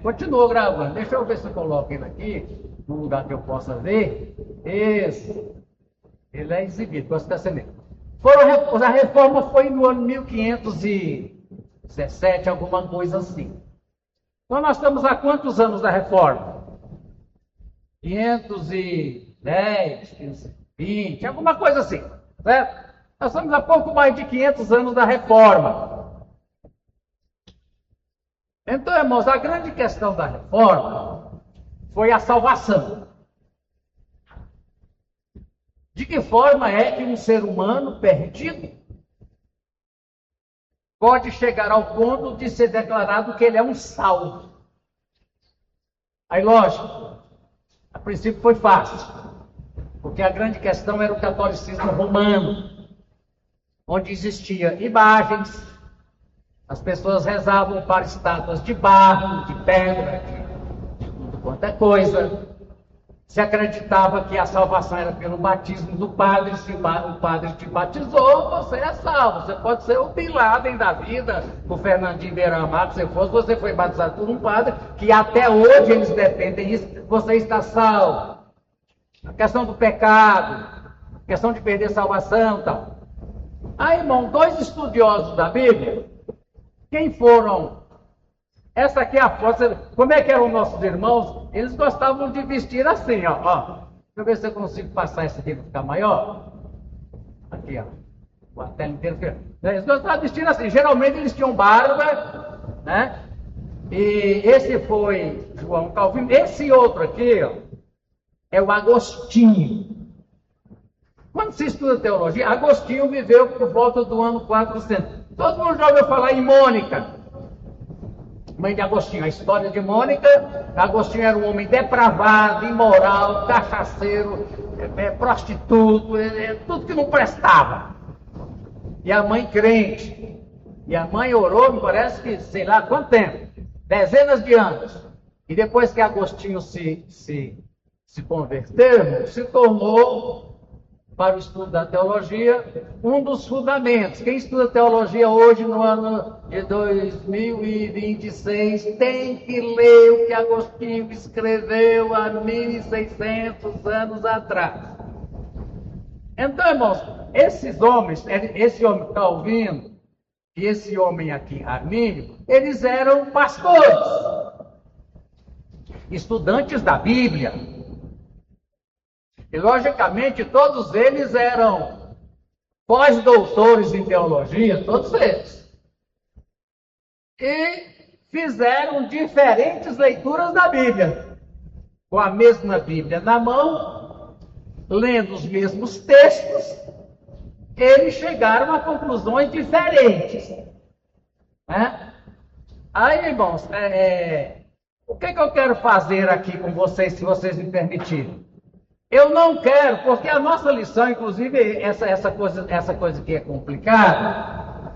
Continuou gravando. Deixa eu ver se eu coloco ele aqui, num lugar que eu possa ver. Esse. Ele é exibido, posso estar sendo. A reforma foi no ano 1517, alguma coisa assim. Então nós estamos há quantos anos da reforma? 510, 520, alguma coisa assim, certo? Nós estamos há pouco mais de 500 anos da reforma. Então, irmãos, a grande questão da reforma foi a salvação. De que forma é que um ser humano perdido pode chegar ao ponto de ser declarado que ele é um salvo? Aí, lógico, a princípio foi fácil, porque a grande questão era o catolicismo romano, onde existiam imagens, as pessoas rezavam para estátuas de barro, de pedra, de tudo quanto é coisa. Se acreditava que a salvação era pelo batismo do padre. Se o padre te batizou, você é salvo. Você pode ser o Bin Laden da vida, o Fernandinho Beiramar, que você foi batizado por um padre, que até hoje eles defendem isso, você está salvo. A questão do pecado, a questão de perder salvação e tal. Aí, irmão, dois estudiosos da Bíblia, quem foram? Essa aqui é a foto. Como é que eram nossos irmãos? Eles gostavam de vestir assim, ó. Deixa eu ver se eu consigo passar esse aqui para ficar maior. Aqui, ó. A tela inteira. Eles gostavam de vestir assim. Geralmente eles tinham barba, né? E esse foi João Calvino. Esse outro aqui, ó, é o Agostinho. Quando se estuda teologia, Agostinho viveu por volta do ano 400. Todo mundo já ouviu falar em Mônica, mãe de Agostinho. A história de Mônica. Agostinho era um homem depravado, imoral, cachaceiro, prostituto, tudo que não prestava. E a mãe crente. E a mãe orou, me parece que, sei lá quanto tempo, dezenas de anos. E depois que Agostinho se converteu, se tornou, para o estudo da teologia, um dos fundamentos. Quem estuda teologia hoje, no ano de 2026, tem que ler o que Agostinho escreveu há 1600 anos atrás. Então, irmãos, esses homens, esse homem Calvino e esse homem aqui, Armínio, eles eram pastores, estudantes da Bíblia. E, logicamente, todos eles eram pós-doutores em teologia, todos eles. E fizeram diferentes leituras da Bíblia. Com a mesma Bíblia na mão, lendo os mesmos textos, eles chegaram a conclusões diferentes. Né? Aí, irmãos, o que eu quero fazer aqui com vocês, se vocês me permitirem? Eu não quero, porque a nossa lição, inclusive, essa coisa que é complicada,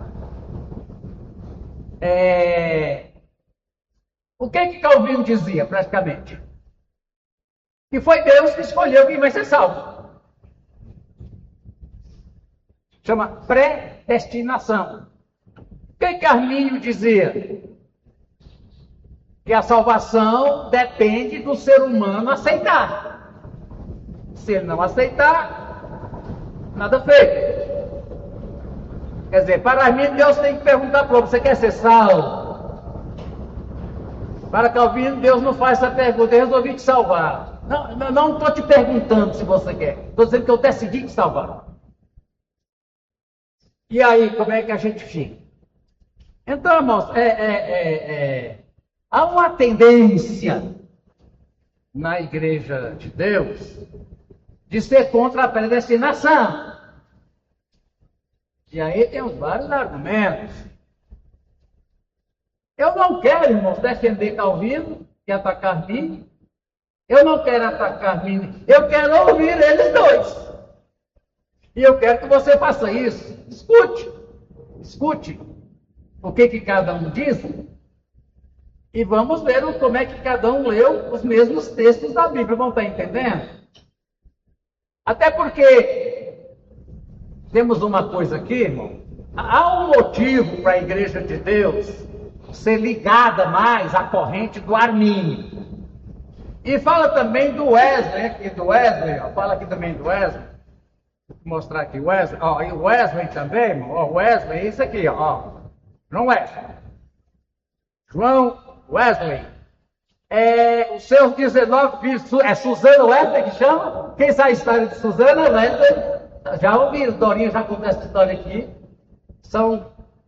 o que Calvino dizia, praticamente? Que foi Deus que escolheu quem vai ser salvo. Chama predestinação. O que Armínio dizia? Que a salvação depende do ser humano aceitar. Se ele não aceitar, nada feito. Quer dizer, para Armínio, Deus tem que perguntar para você: quer ser salvo? Para Calvino, Deus não faz essa pergunta: eu resolvi te salvar. Não estou te perguntando se você quer. Estou dizendo que eu decidi te salvar. E aí, como é que a gente fica? Então, irmãos, há uma tendência na Igreja de Deus de ser contra a predestinação. E aí temos vários argumentos. Eu não quero, irmãos, defender Calvino e atacar Armínio. Eu não quero atacar Armínio. Eu quero ouvir eles dois. E eu quero que você faça isso. Escute o que cada um diz. E vamos ver como é que cada um leu os mesmos textos da Bíblia. Vão estar entendendo? Até porque temos uma coisa aqui, irmão. Há um motivo para a Igreja de Deus ser ligada mais à corrente do Armínio. E fala também do Wesley, aqui do Wesley, ó, fala aqui também do Wesley. Vou mostrar aqui o Wesley, ó, e o Wesley também, irmão, ó, Wesley, é isso aqui, ó, João Wesley. João Wesley. Os seus 19 filhos, é Susana Wesley que chama? Quem sabe a história de Susana Wesley? Já ouviram, Dorinha já contou essa história aqui.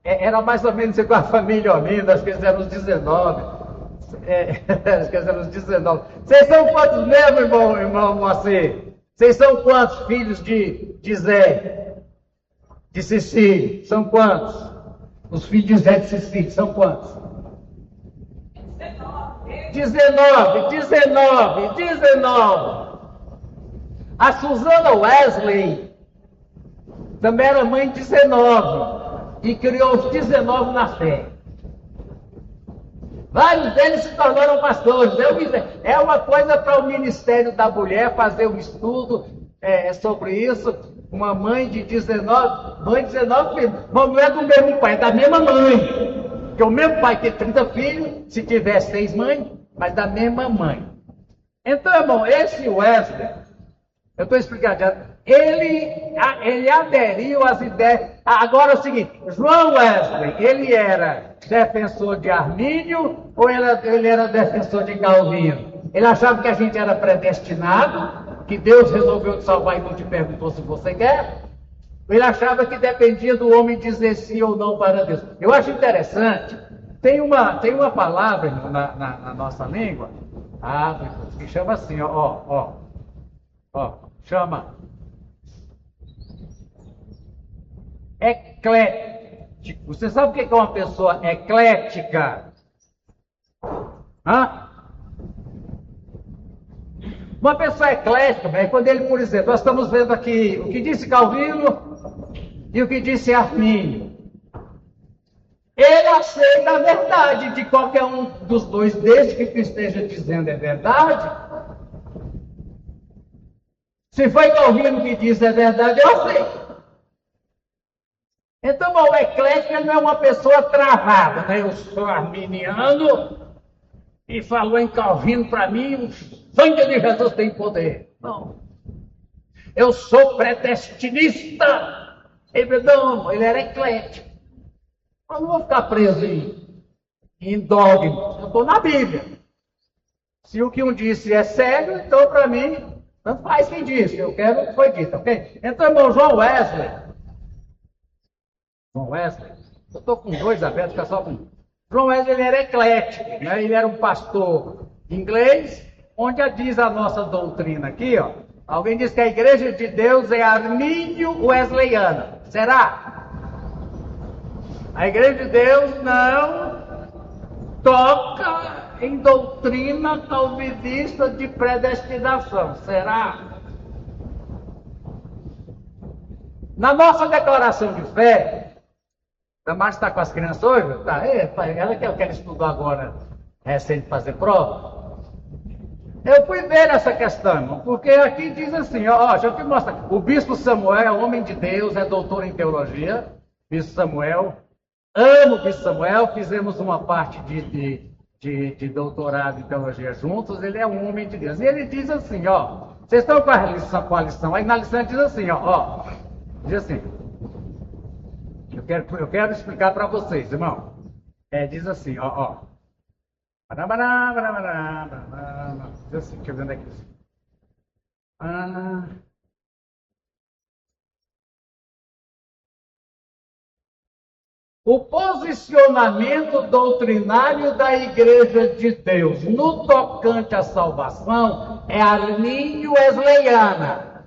Era mais ou menos igual a família Olinda, acho que eles eram os 19. Acho que eles eram os 19. Vocês são quantos mesmo, irmão Moacir? Vocês são quantos filhos de Zé? De Cecília? São quantos? Os filhos de Zé de Cecília, são quantos? 19. A Susana Wesley também era mãe de 19 e criou os 19 na fé. Vários deles se tornaram pastores. É uma coisa para o Ministério da Mulher fazer um estudo sobre isso. Uma mãe de 19 filhos. Mas não é do mesmo pai, é da mesma mãe. Porque o mesmo pai tem 30 filhos, se tiver 6 mães, mas da mesma mãe. Então, irmão, esse Wesley, eu estou explicando, ele aderiu às ideias. Agora é o seguinte, João Wesley, ele era defensor de Armínio ou ele era defensor de Calvino? Ele achava que a gente era predestinado, que Deus resolveu te salvar e não te perguntou se você quer? Ele achava que dependia do homem dizer sim ou não para Deus. Eu acho interessante, tem uma palavra na nossa língua, que chama assim, chama eclético. Você sabe o que é uma pessoa eclética? Uma pessoa eclética, quando ele, por exemplo, nós estamos vendo aqui o que disse Calvino e o que disse Armínio. Ele aceita a verdade de qualquer um dos dois, desde que o que esteja dizendo é verdade. Se foi Calvino que diz é verdade, eu aceito. Então, o eclético não é uma pessoa travada, né? Eu sou arminiano e falou em Calvino para mim, o sangue de Jesus tem poder. Não. Eu sou predestinista. Não, ele era eclético. Eu não vou ficar preso em dogma. Eu estou na Bíblia. Se o que um disse é sério, então para mim, tanto faz quem disse. Eu quero o que foi dito, ok? Então, irmão, João Wesley, eu estou com 2 abertos, fica só com. João Wesley, ele era eclético, né? Ele era um pastor inglês, onde diz a nossa doutrina aqui, ó. Alguém diz que a igreja de Deus é armínio wesleyana. Será? A igreja de Deus não toca em doutrina calvinista de predestinação. Será? Na nossa declaração de fé, a Márcia está com as crianças hoje? Tá. Ela quer estudar agora, recente, fazer prova. Eu fui ver essa questão, irmão, porque aqui diz assim, deixa eu te mostrar. O bispo Samuel, homem de Deus, é doutor em teologia. Bispo Samuel, amo o bispo Samuel, fizemos uma parte de doutorado em teologia juntos, ele é um homem de Deus. E ele diz assim, vocês estão com a lição, aí na lição diz assim, diz assim, eu quero explicar para vocês, irmão. Diz assim, Diz assim, deixa eu ver onde é que diz. O posicionamento doutrinário da Igreja de Deus no tocante à salvação é armínio wesleyana.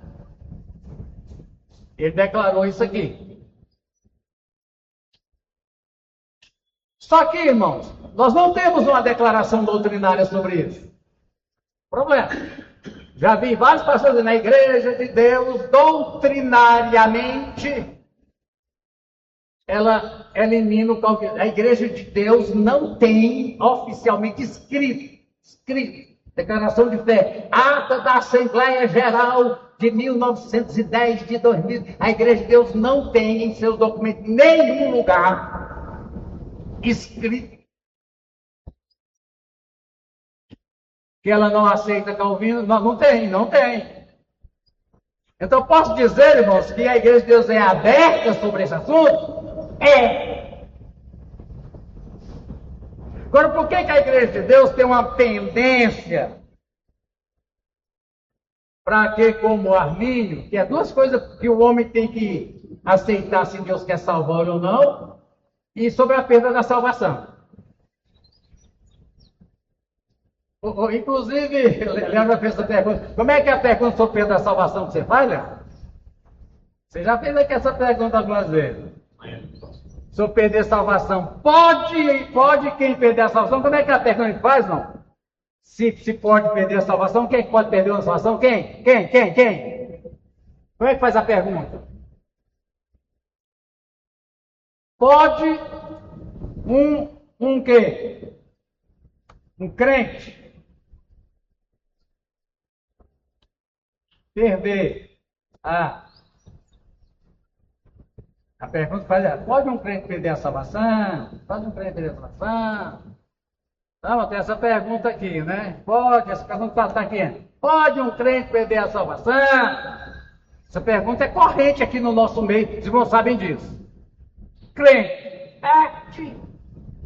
Ele declarou isso aqui. Só que, irmãos, nós não temos uma declaração doutrinária sobre isso. Problema. Já vi vários pastores na Igreja de Deus, doutrinariamente, ela elimina o calvinismo. A Igreja de Deus não tem oficialmente escrito, declaração de fé, ata da Assembleia Geral de 1910, de 2000. A Igreja de Deus não tem em seus documentos, em nenhum lugar, escrito que ela não aceita Calvino? Não, não tem, não tem. Então, posso dizer, irmãos, que a Igreja de Deus é aberta sobre esse assunto? É. Agora, por que a Igreja de Deus tem uma tendência para que, como Armínio, que é duas coisas que o homem tem que aceitar se Deus quer salvar ou não, e sobre a perda da salvação. Inclusive, Leandro fez essa pergunta. Como é que é a pergunta sobre perda da salvação que você faz, Leandro? Você já fez aqui essa pergunta algumas vezes. Sobre perder a salvação. Pode quem perder a salvação? Como é que a pergunta faz, não? Se pode perder a salvação, quem pode perder a salvação? Quem? Como é que faz a pergunta? Pode um quê? Um crente perder a pergunta faz é, pode um crente perder a salvação? Pode um crente perder a salvação? Não, tem essa pergunta aqui, né? Pode, essa pergunta está aqui. Pode um crente perder a salvação? Essa pergunta é corrente aqui no nosso meio, os irmãos sabem disso. Crente,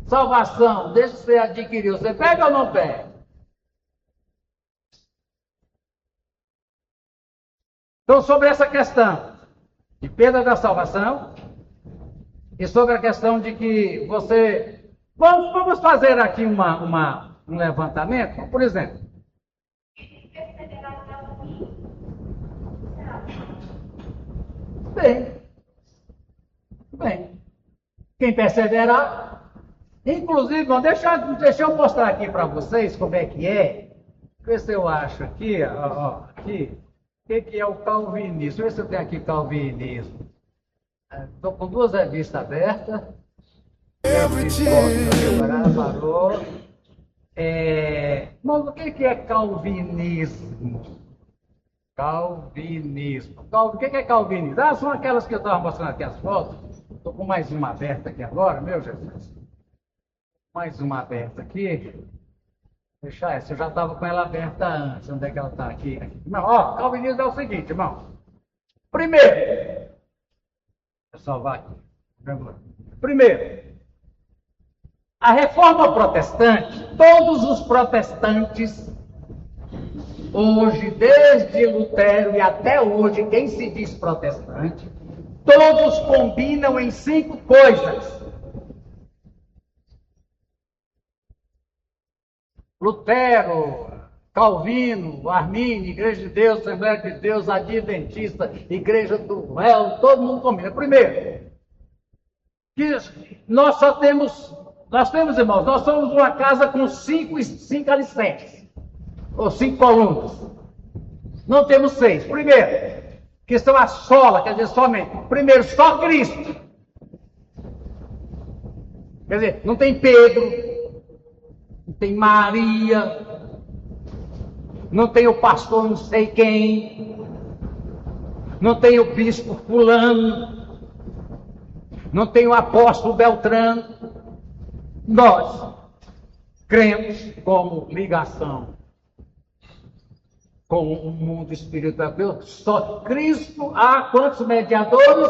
salvação, deixa você adquirir, você pega ou não pega? Então, sobre essa questão de perda da salvação e sobre a questão de que você... Vamos fazer aqui um levantamento, por exemplo. Bem. Quem perseverar, inclusive, deixa eu mostrar aqui para vocês como é que é. Vê se eu acho aqui, aqui. O que é o calvinismo? Deixa eu ver se eu tenho aqui calvinismo. Estou com duas revistas abertas. Parou. Mas o que é calvinismo? Calvinismo. O que é calvinismo? São aquelas que eu estava mostrando aqui as fotos. Estou com mais uma aberta aqui agora, meu Jesus. Mais uma aberta aqui. Deixa essa, eu já estava com ela aberta antes. Onde é que ela está? Aqui. Irmão, calvinismo é o seguinte, irmão. Primeiro, vou salvar aqui. Primeiro, a reforma protestante, todos os protestantes, hoje, desde Lutero e até hoje, quem se diz protestante, todos combinam em 5 coisas. Lutero, Calvino, Armínio, Igreja de Deus, Assembleia de Deus, Adventista, Igreja do Réu, todo mundo combina. Primeiro, que nós temos, irmãos, nós somos uma casa com 5 alicerces, ou 5 colunas. Não temos 6. Primeiro, que são a sola, quer dizer, somente. Primeiro, só Cristo. Quer dizer, não tem Pedro, não tem Maria, não tem o pastor não sei quem, não tem o bispo fulano, não tem o apóstolo Beltrano. Nós cremos como ligação com o mundo espiritual. Só Cristo. Há quantos mediadores?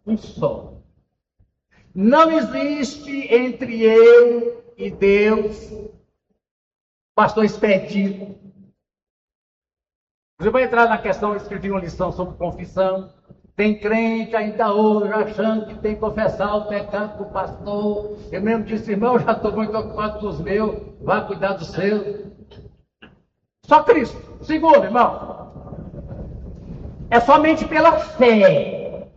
Um só. Não existe entre eu e Deus pastor expedito. Você vai entrar na questão, eu escrevi uma lição sobre confissão. Tem crente ainda hoje achando que tem que confessar o pecado para o pastor. Eu mesmo disse, irmão, eu já estou muito ocupado com os meus, vai cuidar dos seus. Só Cristo. Segundo, irmão, é somente pela fé.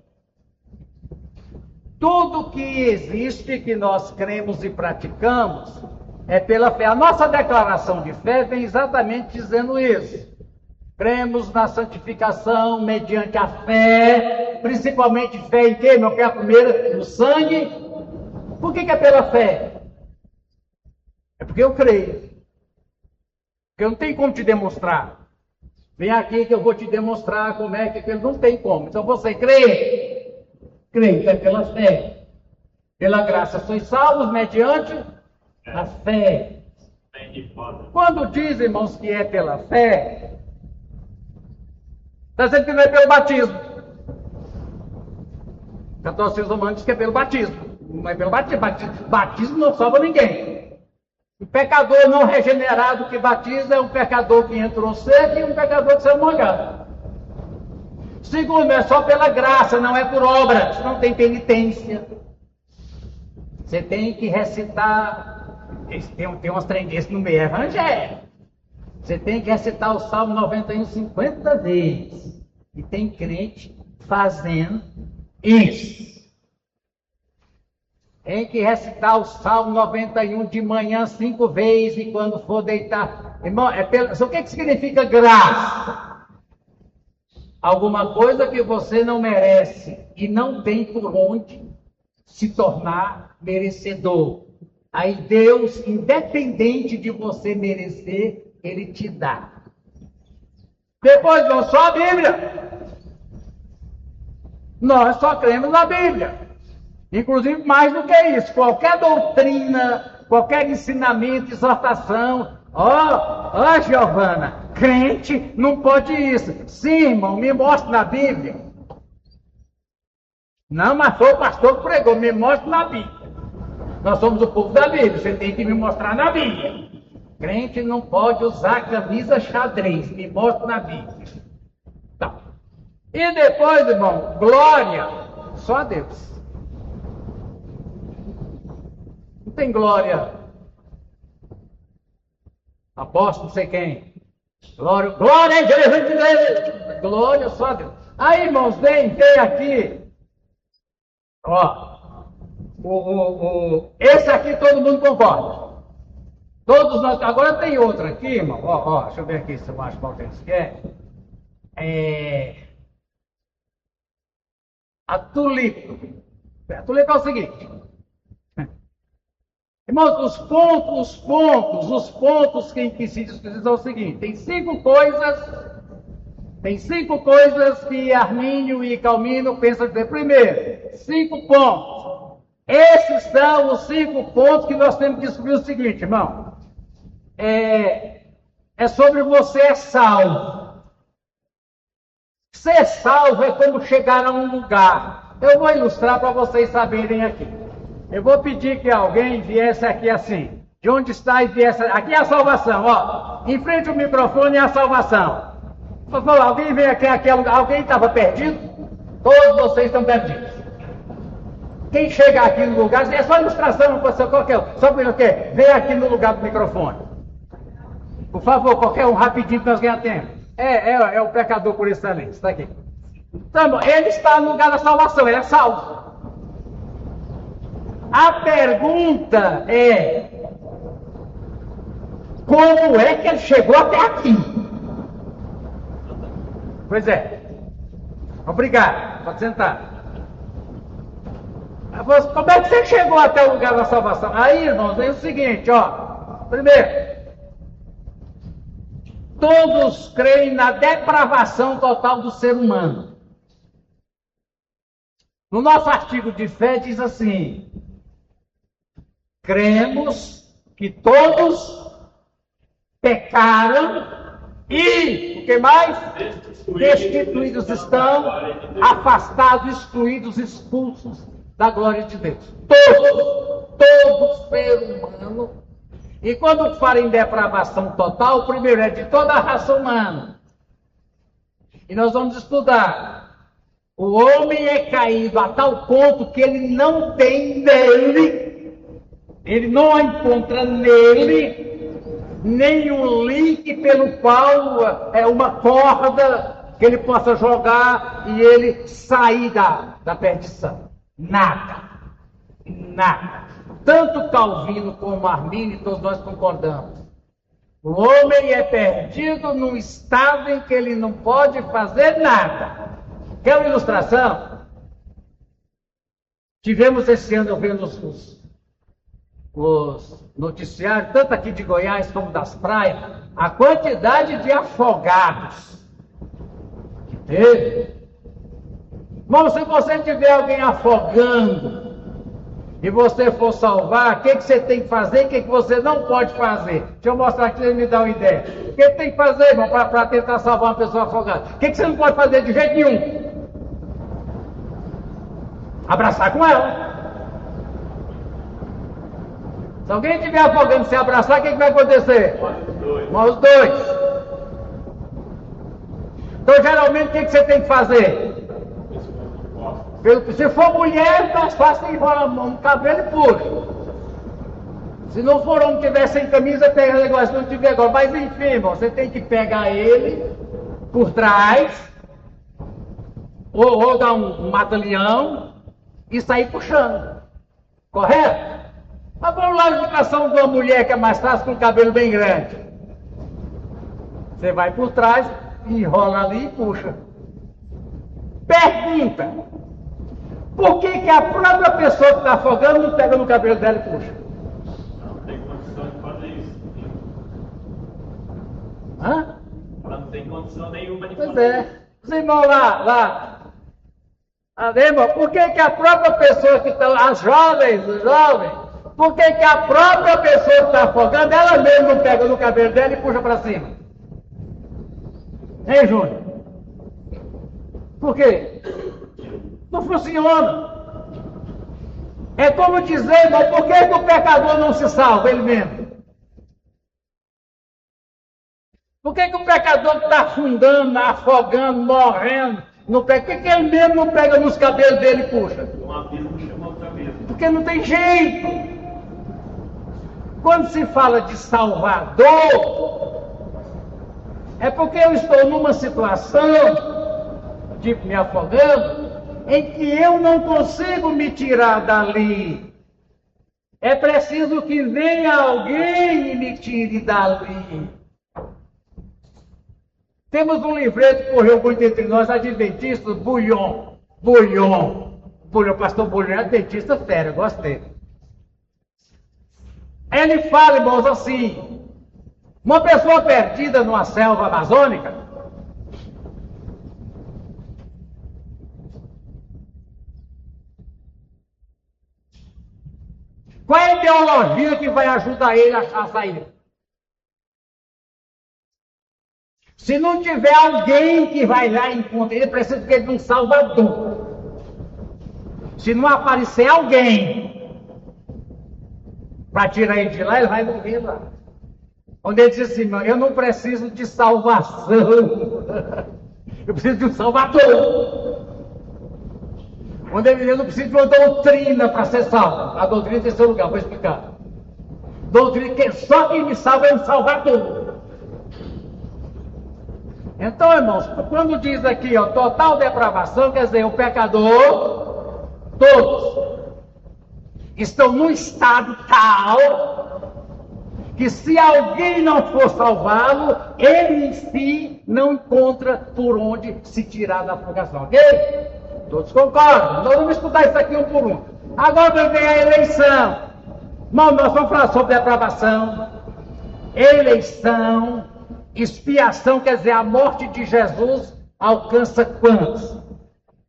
Tudo que existe, que nós cremos e praticamos, é pela fé. A nossa declaração de fé vem exatamente dizendo isso. Cremos na santificação mediante a fé, principalmente fé em quê, meu? Que é a primeira, no sangue. Por que é pela fé? É porque eu creio. Porque eu não tenho como te demonstrar. Vem aqui que eu vou te demonstrar como é que não tem como. Então você crê? Creio, é pela fé. Pela graça sois salvos mediante a fé. Quando diz, irmãos, que é pela fé, está dizendo que não é pelo batismo. O catolicismo romano diz que é pelo batismo. Não é pelo batismo. Batismo não salva ninguém. O pecador não regenerado que batiza é um pecador que entrou seco e um pecador que saiu molhado. Segundo, é só pela graça, não é por obras, não tem penitência. Você tem que recitar, tem umas trendências no meio evangélico. Você tem que recitar o Salmo 91 50 vezes. E tem crente fazendo isso. Tem que recitar o Salmo 91 de manhã 5 vezes e quando for deitar. Irmão, o que significa graça? Alguma coisa que você não merece e não tem por onde se tornar merecedor. Aí Deus, independente de você merecer, Ele te dá. Depois, não só a Bíblia. Nós só cremos na Bíblia. Inclusive, mais do que isso, qualquer doutrina, qualquer ensinamento, exortação. Ó, Giovana, crente não pode isso. Sim, irmão, me mostre na Bíblia. Não, mas foi o pastor que pregou, me mostre na Bíblia. Nós somos o povo da Bíblia, você tem que me mostrar na Bíblia. Crente não pode usar camisa xadrez, me mostre na Bíblia. Tá. E depois, irmão, glória, só a Deus. Não tem glória. Apóstolo, não sei quem. Glória a Jesus. Glória só a Deus. Aí, irmãos, vem aqui. Ó. Esse aqui todo mundo concorda. Todos nós. Agora tem outro aqui, irmão. Ó, deixa eu ver aqui se eu acho qual que eles querem. A tulipa. A tulipa é o seguinte. Irmãos, os pontos que se discutem são o seguinte: tem cinco coisas que Armínio e Calvino pensam dizer. Primeiro, 5 pontos. Esses são os 5 pontos que nós temos que descobrir o seguinte, irmão. É sobre você é salvo. Ser salvo é como chegar a um lugar. Eu vou ilustrar para vocês saberem aqui. Eu vou pedir que alguém viesse aqui assim. De onde está e viesse. Aqui é a salvação, ó. Em frente ao microfone é a salvação. Por favor, alguém vem aqui, alguém estava perdido? Todos vocês estão perdidos. Quem chega aqui no lugar, é só ilustração, qualquer um. Só porque quer, vem aqui no lugar do microfone. Por favor, qualquer um, rapidinho, que nós ganhamos tempo. É o pecador por excelência, está aqui. Então, ele está no lugar da salvação, ele é salvo. A pergunta é: como é que ele chegou até aqui? Pois é. Obrigado. Pode sentar. Como é que você chegou até o lugar da salvação? Aí, irmãos, é o seguinte, ó. Primeiro, todos creem na depravação total do ser humano. No nosso artigo de fé diz assim: cremos que todos pecaram e, o que mais? Destituídos estão, afastados, excluídos, expulsos da glória de Deus. Todo ser humano. E quando fala em depravação total, o primeiro é de toda a raça humana. E nós vamos estudar. O homem é caído a tal ponto que ele não tem nele, ele não encontra nele nenhum link pelo qual é uma corda que ele possa jogar e ele sair da perdição. Nada. Tanto Calvino como Armínio, todos nós concordamos. O homem é perdido num estado em que ele não pode fazer nada. Quer uma ilustração? Tivemos esse ano vendo os noticiários, tanto aqui de Goiás como das praias, a quantidade de afogados que teve. Bom, se você tiver alguém afogando e você for salvar, o que você tem que fazer e o que você não pode fazer? Deixa eu mostrar aqui, ele me dá uma ideia. O que tem que fazer, irmão, para tentar salvar uma pessoa afogada? O que você não pode fazer de jeito nenhum? Abraçar com ela. Se alguém estiver afogando sem abraçar, o que vai acontecer? Morre os dois. Então, geralmente, o que você tem que fazer? Se for mulher, mais fácil, enrola a mão no cabelo e puxa. Se não for homem que tiver sem camisa, pega o negócio, não tiver agora. Mas enfim, irmão, você tem que pegar ele por trás, ou dar um mata-leão e sair puxando. Correto? Mas vamos lá, a explicação de uma mulher que é mais fácil com o cabelo bem grande. Você vai por trás, enrola ali e puxa. Pergunta: por que a própria pessoa que está afogando não pega no cabelo dela e puxa? Não tem condição de fazer isso. Hã? Ela não tem condição nenhuma de Pois fazer é. isso. Os irmãos lá. Irmão, por que a própria pessoa que está, os jovens, por que a própria pessoa que está afogando, ela mesma não pega no cabelo dela e puxa para cima? Hein, Júnior? Por quê? Não funciona. É como dizer, irmão, por que o pecador não se salva ele mesmo? Por que o pecador está afundando, afogando, morrendo, não pega? Por que ele mesmo não pega nos cabelos dele e puxa? Um abismo chama outra abismo. Porque não tem jeito. Quando se fala de Salvador, é porque eu estou numa situação, tipo me afogando, em que eu não consigo me tirar dali. É preciso que venha alguém e me tire dali. Temos um livreto que correu muito entre nós, adventistas, Bulhon, pastor Bulhon é adventista sério, gostei. Ele fala, irmãos, assim: uma pessoa perdida numa selva amazônica, qual é a ideologia que vai ajudar ele a achar a saída? Se não tiver alguém que vai lá e encontra, ele precisa de um salvador. Se não aparecer alguém para tirar ele de lá, ele vai morrer lá. Onde ele diz assim: eu não preciso de salvação, eu preciso de um salvador. Onde ele diz: eu não preciso de uma doutrina para ser salvo. A doutrina tem seu lugar, vou explicar. Doutrina que só quem me salva é um salvador. Então, irmãos, quando diz aqui, total depravação, quer dizer, o pecador, todos, estão num estado tal que se alguém não for salvá-lo, ele em si não encontra por onde se tirar da afogação, ok? Todos concordam? Nós vamos estudar isso aqui um por um. Agora vem a eleição. Irmão, nós vamos falar sobre depravação, eleição, expiação, quer dizer, a morte de Jesus alcança quantos?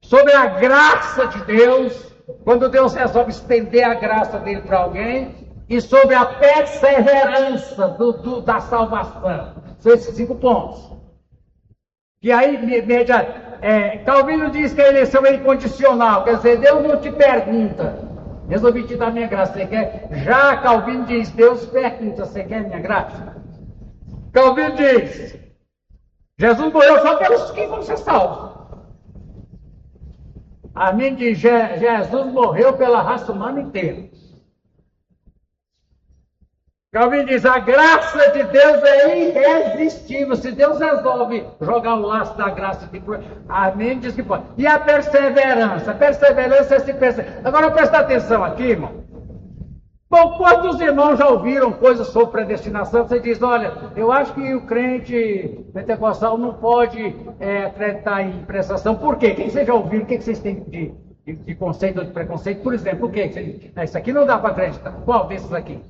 Sobre a graça de Deus, quando Deus resolve estender a graça dele para alguém, e sobre a perseverança da salvação. São esses 5 pontos. E aí, Calvino diz que a eleição é incondicional, quer dizer, Deus não te pergunta: resolvi te dar minha graça, você quer? Já Calvino diz: Deus pergunta: você quer minha graça? Calvino diz: Jesus morreu só pelos que vão ser salvos. Arminio diz: Jesus morreu pela raça humana inteira. Calvino diz: a graça de Deus é irresistível. Se Deus resolve jogar o laço da graça de Deus, Arminio diz que pode. E a perseverança? A perseverança é se perseverar. Agora presta atenção aqui, irmão. Bom, quantos irmãos já ouviram coisas sobre predestinação? Você diz: olha, eu acho que o crente pentecostal não pode acreditar em prestação. Por quê? Quem vocês já ouviram? O que vocês têm de conceito ou de preconceito? Por exemplo, o quê? Isso aqui não dá para acreditar. Qual desses aqui?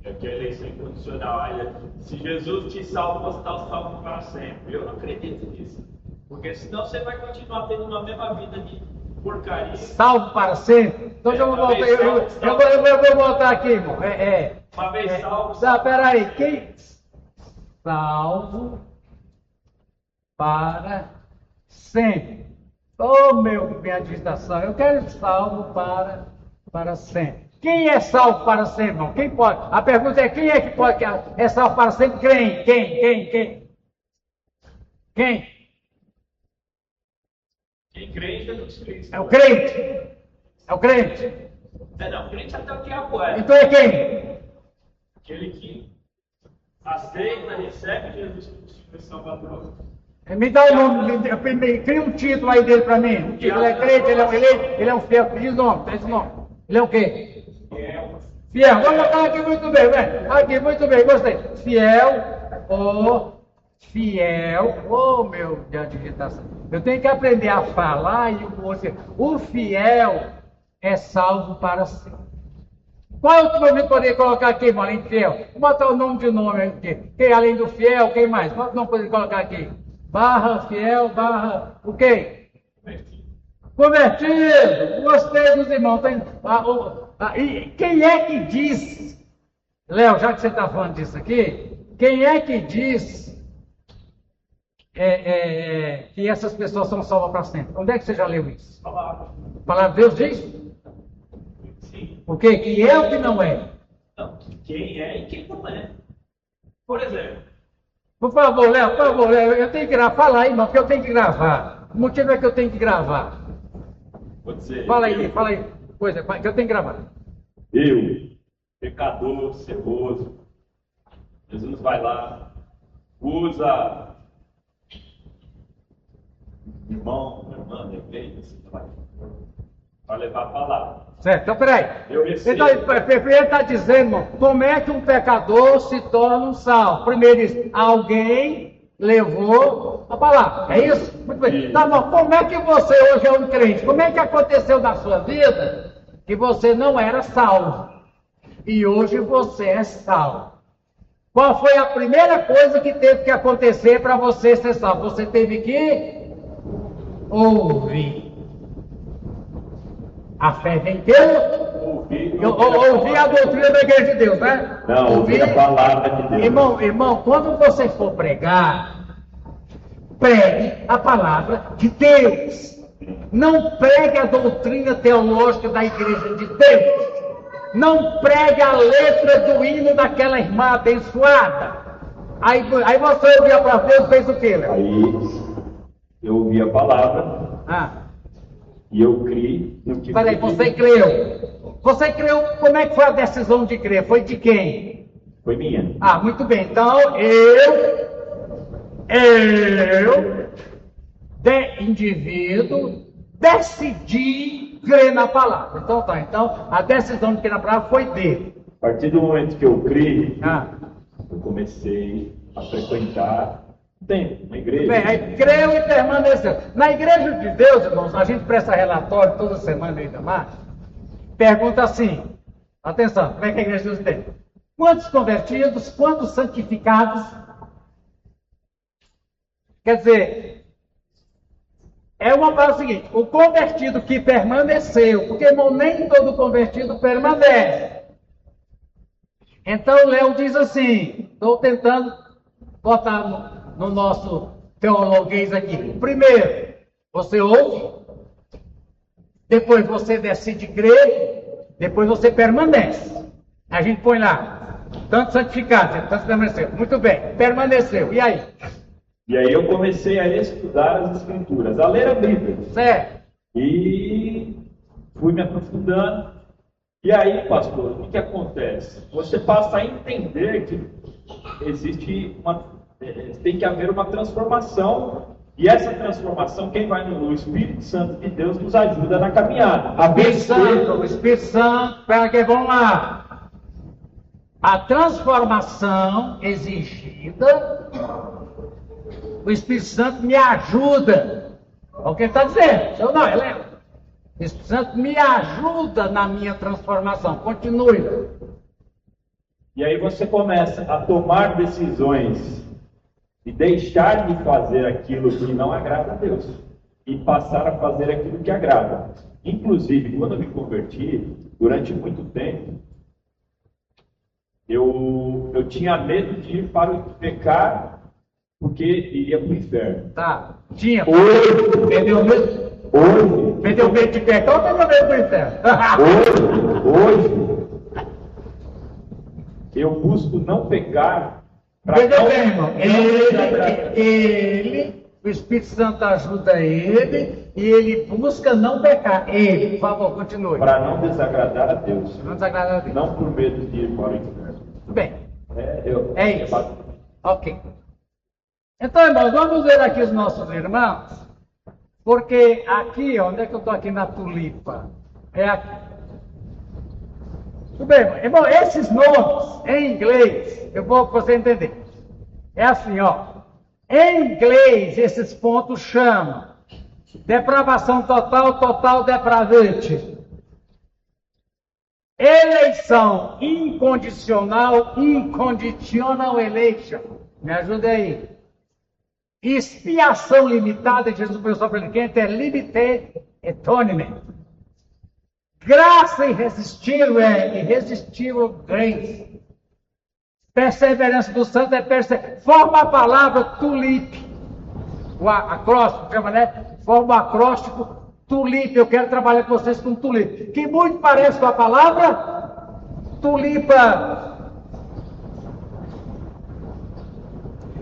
É que a eleição incondicional. Olha, se Jesus te salva, você está salvo para sempre. Eu não acredito nisso. Porque senão você vai continuar tendo uma mesma vida porcaria. Salvo para sempre. Então eu vou voltar, eu vou voltar aqui, irmão. Uma vez salvo. Tá, peraí. Quem? Salvo para sempre. Oh, minha digitação. Eu quero salvo para sempre. Quem é salvo para sempre, irmão? Quem pode? A pergunta é: quem é que pode? É salvo para sempre? Quem? Quem crê em Jesus Cristo. É o crente. É o crente. Não, crente até o que é agora. Então é quem? Aquele que aceita, recebe Jesus como Salvador. Me dá o nome, cria um título aí dele para mim. Um título, ele é crente, ele é um fiel. Diz o nome, diz o nome. Ele é o quê? Fiel. Vamos botar aqui muito bem, né? Aqui, muito bem, gostei. Fiel. Oh, meu Deus de digitação. Eu tenho que aprender a falar e o fiel é salvo para sempre. Qual outro nome eu poderia colocar aqui, irmão, além de fiel? Vou botar o nome de nome aqui. Quem além do fiel, quem mais? Qual nome poderia colocar aqui? Barra, fiel, barra, o quê? Convertido. Gostei dos irmãos. E quem é que diz, Léo, já que você está falando disso aqui, quem é que diz que essas pessoas são salvas para sempre? Onde é que você já leu isso? Palavra. A palavra de Deus diz? Sim. O quê? Que é ou que não é? Não, quem é e quem não é. Por exemplo. Por favor, Léo, eu tenho que gravar. Fala aí, irmão, porque eu tenho que gravar. O motivo é que eu tenho que gravar. Pode ser. Fala aí, coisa que eu tenho que gravar. Eu, pecador, ceboso, Jesus vai lá, usa irmão, irmã, para levar a palavra. Certo, então peraí. Eu recebo. Então, ele está dizendo, irmão, como é que um pecador se torna um salvo? Primeiro diz, alguém levou a palavra. É isso? Muito bem. Tá bom, como é que você hoje é um crente? Como é que aconteceu na sua vida que você não era salvo? E hoje você é salvo. Qual foi a primeira coisa que teve que acontecer para você ser salvo? Você teve que ouvir. A fé vem pelo ouvir a doutrina da igreja de Deus, né? Não, ouvir a palavra de Deus. Irmão, quando você for pregar, pregue a palavra de Deus. Não pregue a doutrina teológica da igreja de Deus. Não pregue a letra do hino daquela irmã abençoada. Aí você ouviu a palavra de Deus e fez o quê, Léo? Aí eu ouvi a palavra. E eu criei no que... Peraí, você creu. Você creu, como é que foi a decisão de crer? Foi de quem? Foi minha. Muito bem. Então, indivíduo, decidi crer na palavra. Então tá, então a decisão de crer na palavra foi dele. A partir do momento que eu criei, eu comecei a frequentar uma igreja. Bem, aí creu e permaneceu. Na igreja de Deus, irmãos, a gente presta relatório toda semana ainda mais. Pergunta assim, atenção, como é que a igreja de Deus tem? Quantos convertidos, quantos santificados? Quer dizer, é uma palavra seguinte, o convertido que permaneceu, porque, irmão, nem todo convertido permanece. Então, Léo diz assim, estou tentando botar no nosso teologuês aqui. Primeiro, você ouve, depois você decide crer, depois você permanece. A gente põe lá, tanto santificado, tanto permaneceu. Muito bem, permaneceu. E aí? E aí eu comecei a estudar as Escrituras, a ler a Bíblia. Certo. E fui me aprofundando. E aí, pastor, o que acontece? Você passa a entender que tem que haver uma transformação. E essa transformação, quem vai no Espírito Santo de Deus nos ajuda na caminhada. O Espírito Santo, pera que vamos lá. A transformação exigida, o Espírito Santo me ajuda. É o que ele está dizendo. Eu não, ele é. O Espírito Santo me ajuda na minha transformação. Continue. E aí você começa a tomar decisões e deixar de fazer aquilo que não agrada a Deus. e passar a fazer aquilo que agrada. Inclusive, quando eu me converti, durante muito tempo, eu tinha medo de ir para o pecar, porque iria para o inferno. Tá. Tinha. Hoje, Perdeu medo? hoje, Perdeu medo de pecar ou perdeu medo do inferno? hoje, eu busco não pecar. Veja bem, irmão. Ele, o Espírito Santo ajuda ele e ele busca não pecar. Ele, por favor, continue. Para não desagradar a Deus. Não desagradar a Deus. Não por medo de ir para o inferno. Tudo bem. É Isso. Ok. Então, irmãos, vamos ver aqui os nossos irmãos. Porque aqui, onde é que eu estou aqui na tulipa? É aqui. Tudo bem, irmão, esses nomes em inglês, eu vou para você entender. É assim, ó. Em inglês, esses pontos chamam depravação total, total depravate. Eleição incondicional, inconditional election. Me ajude aí. Expiação limitada, Jesus foi sobre ele, é limited atonement. Graça irresistível é irresistível grace. Perseverança do santo é forma a palavra tulip. O acróstico chama, né? Forma o acróstico tulip. Eu quero trabalhar com vocês com tulip. Que muito parece com a palavra tulipa.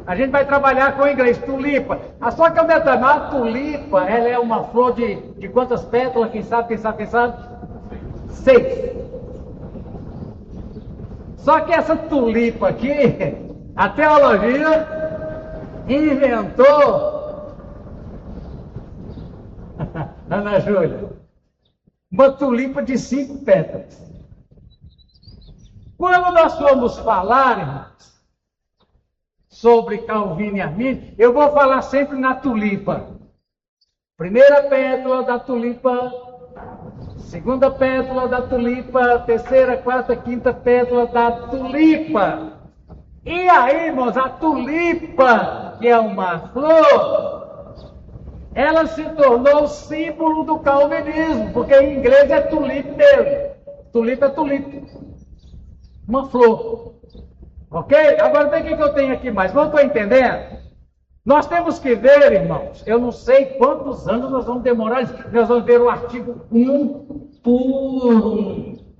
A gente vai trabalhar com o inglês, tulipa. Só que o detalhe, a tulipa, ela é uma flor de quantas pétalas? Quem sabe? 6. Só que essa tulipa aqui, a teologia inventou, Ana Júlia, uma tulipa de 5 pétalas. Quando nós formos falar, irmãos, sobre Calvino e Arminio, eu vou falar sempre na tulipa. Primeira pétala da tulipa, segunda pétala da tulipa, terceira, quarta, quinta pétala da tulipa. E aí, irmãos, a tulipa, que é uma flor, ela se tornou símbolo do calvinismo, porque em inglês é tulip mesmo. Tulipa é tulip. Uma flor. Ok? Agora vem o que eu tenho aqui mais. Não estou entendendo? Nós temos que ver, irmãos, eu não sei quantos anos nós vamos demorar, nós vamos ver o artigo 1 por 1.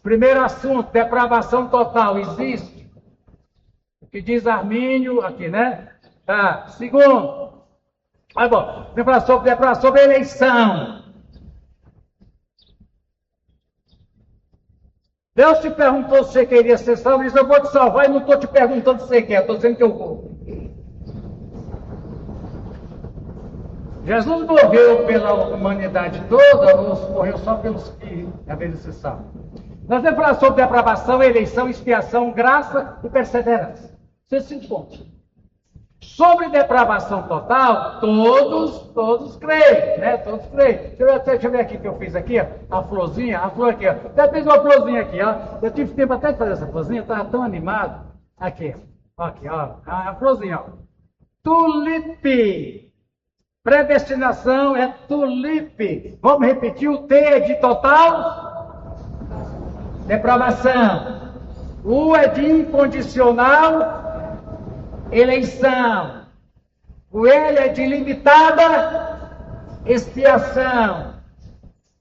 Primeiro assunto, depravação total, existe. O que diz Armínio aqui, né? Tá. Segundo, bom, depravação sobre eleição. Deus te perguntou se você queria ser salvo, ele disse, eu vou te salvar e não estou te perguntando se você quer, estou dizendo que eu vou. Jesus morreu pela humanidade toda ou morreu só pelos que deveriam ser salvos? Nós vamos falar sobre depravação, eleição, expiação, graça e perseverança. Esses 5 pontos. Sobre depravação total, todos creem, né? Todos creem. Deixa eu ver aqui que eu fiz aqui, ó, a flor aqui, ó. Até fiz uma florzinha aqui, ó. Eu tive tempo até de fazer essa florzinha, eu estava tão animado. Aqui, ó, a florzinha, ó. Tulipe. Predestinação é tulipe. Vamos repetir, o T é de total depravação. O é de incondicional eleição. O L é de limitada expiação.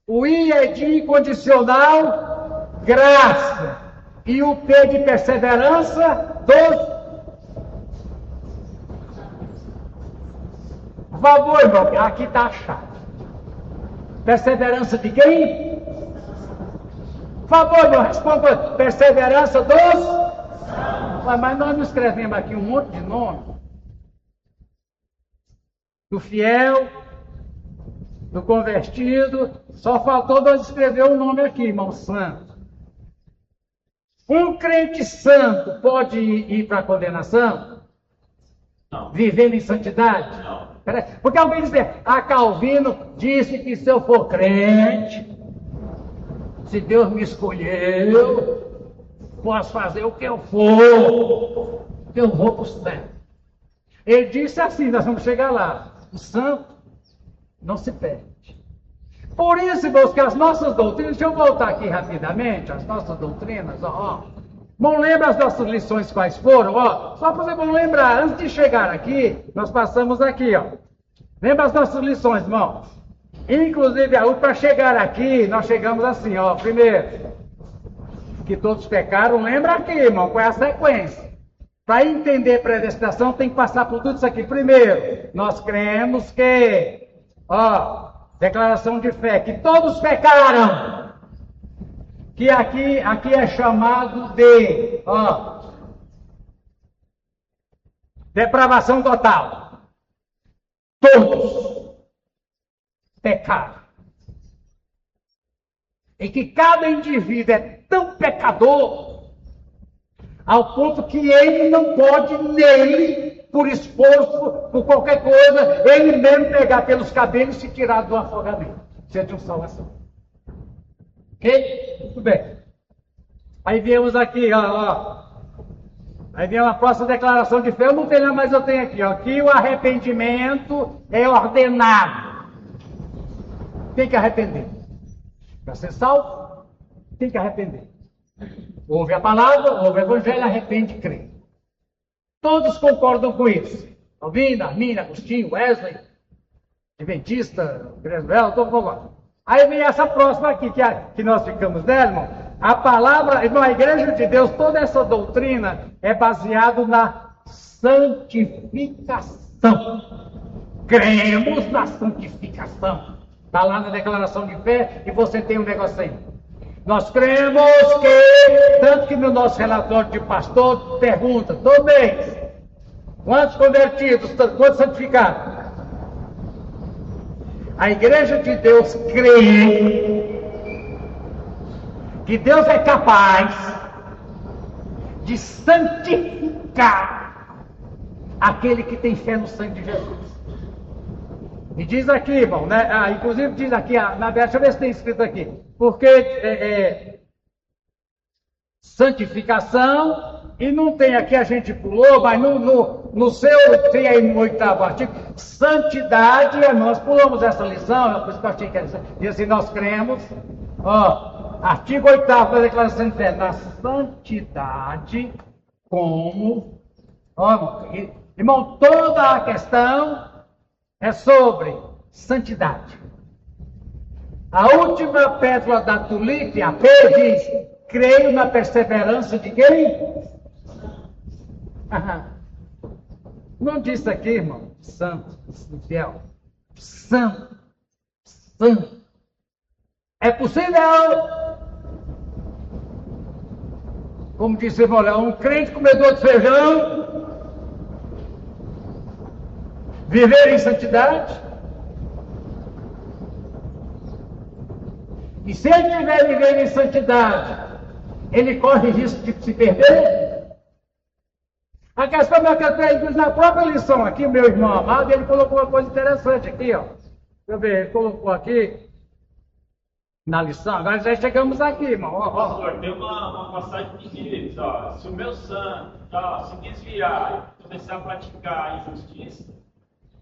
O I é de incondicional graça. E o P de perseverança dos. Por favor, irmão, aqui está a chave. Perseverança de quem? Por favor, irmão, responda. Perseverança dos. Mas nós não escrevemos aqui um monte de nome. Do fiel, do convertido. Só faltou nós escrever um nome aqui, irmão santo. Um crente santo pode ir para a condenação? Não. Vivendo em santidade? Não. Porque alguém diz, Calvino disse que se eu for crente, se Deus me escolheu, posso fazer o que eu for, eu vou para o céu. Ele disse assim, nós vamos chegar lá, o santo Não se perde. Por isso, irmãos, que as nossas doutrinas, deixa eu voltar aqui rapidamente, as nossas doutrinas, Vamos lembrar as nossas lições quais foram, só para vocês vão lembrar, antes de chegar aqui, nós passamos aqui, Lembra as nossas lições, irmãos? Inclusive, para chegar aqui, nós chegamos assim, primeiro, que todos pecaram, lembra aqui, irmão, qual é a sequência? Para entender predestinação, tem que passar por tudo isso aqui. Primeiro, nós cremos que, declaração de fé, que todos pecaram. Que aqui é chamado de, depravação total. Todos pecaram. E que cada indivíduo é tão pecador, ao ponto que ele não pode nele, por esforço, por qualquer coisa, ele mesmo pegar pelos cabelos e se tirar do afogamento. Isso é de uma salvação. Ok? Muito bem. Aí viemos aqui, Aí vem a próxima declaração de fé. Eu não tenho, mas eu tenho aqui, que o arrependimento é ordenado. Tem que arrepender. Para ser salvo, tem que arrepender. Ouve a palavra, ouve o evangelho, arrepende e crê. Todos concordam com isso. Alvina, Arminda, Agostinho, Wesley, Adventista, Gresvel, todo mundo. Aí vem essa próxima aqui, que nós ficamos nela, irmão. A palavra, irmão, a igreja de Deus, toda essa doutrina é baseada na santificação. Cremos na santificação. Está lá na declaração de fé e você tem um negócio aí. Nós cremos que, tanto que no nosso relatório de pastor pergunta, todo mês, quantos convertidos, quantos santificados? A igreja de Deus crê que Deus é capaz de santificar aquele que tem fé no sangue de Jesus. E diz aqui, irmão, né? Inclusive diz aqui, na verdade, deixa eu ver se tem escrito aqui. Porque santificação, e não tem aqui, a gente pulou, mas no seu, tem aí no 8º artigo, santidade, nós pulamos essa lição, por isso que eu achei que era, diz assim, nós cremos, artigo 8º da declaração de fé, na santidade como, irmão, toda a questão é sobre santidade. A última pétala da tulipe, a P, diz, creio na perseverança de quem? Não disse aqui, irmão, santo, fiel, santo. É possível, como disse o irmão, um crente comedor de feijão, viver em santidade? E se ele estiver vivendo em santidade, ele corre risco de se perder? A questão é que na própria lição aqui, meu irmão amado, ele colocou uma coisa interessante aqui, Deixa eu ver, ele colocou aqui na lição, agora já chegamos aqui, irmão. Pastor, tem uma passagem que diz, se o meu santo se desviar e começar a praticar a injustiça,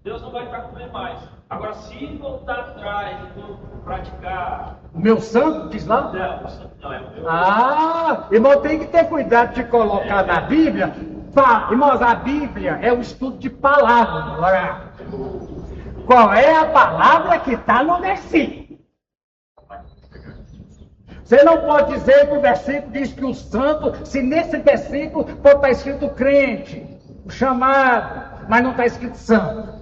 Deus não vai ficar com ele mais. Agora, se voltar atrás e praticar... O meu santo, diz lá? Não, o santo não, é o meu. Irmão, tem que ter cuidado de colocar na Bíblia. Irmãos, a Bíblia é um estudo de palavras. Qual é a palavra que está no versículo? Você não pode dizer que o versículo diz que o santo, se nesse versículo pode estar escrito crente, o chamado, mas não está escrito santo.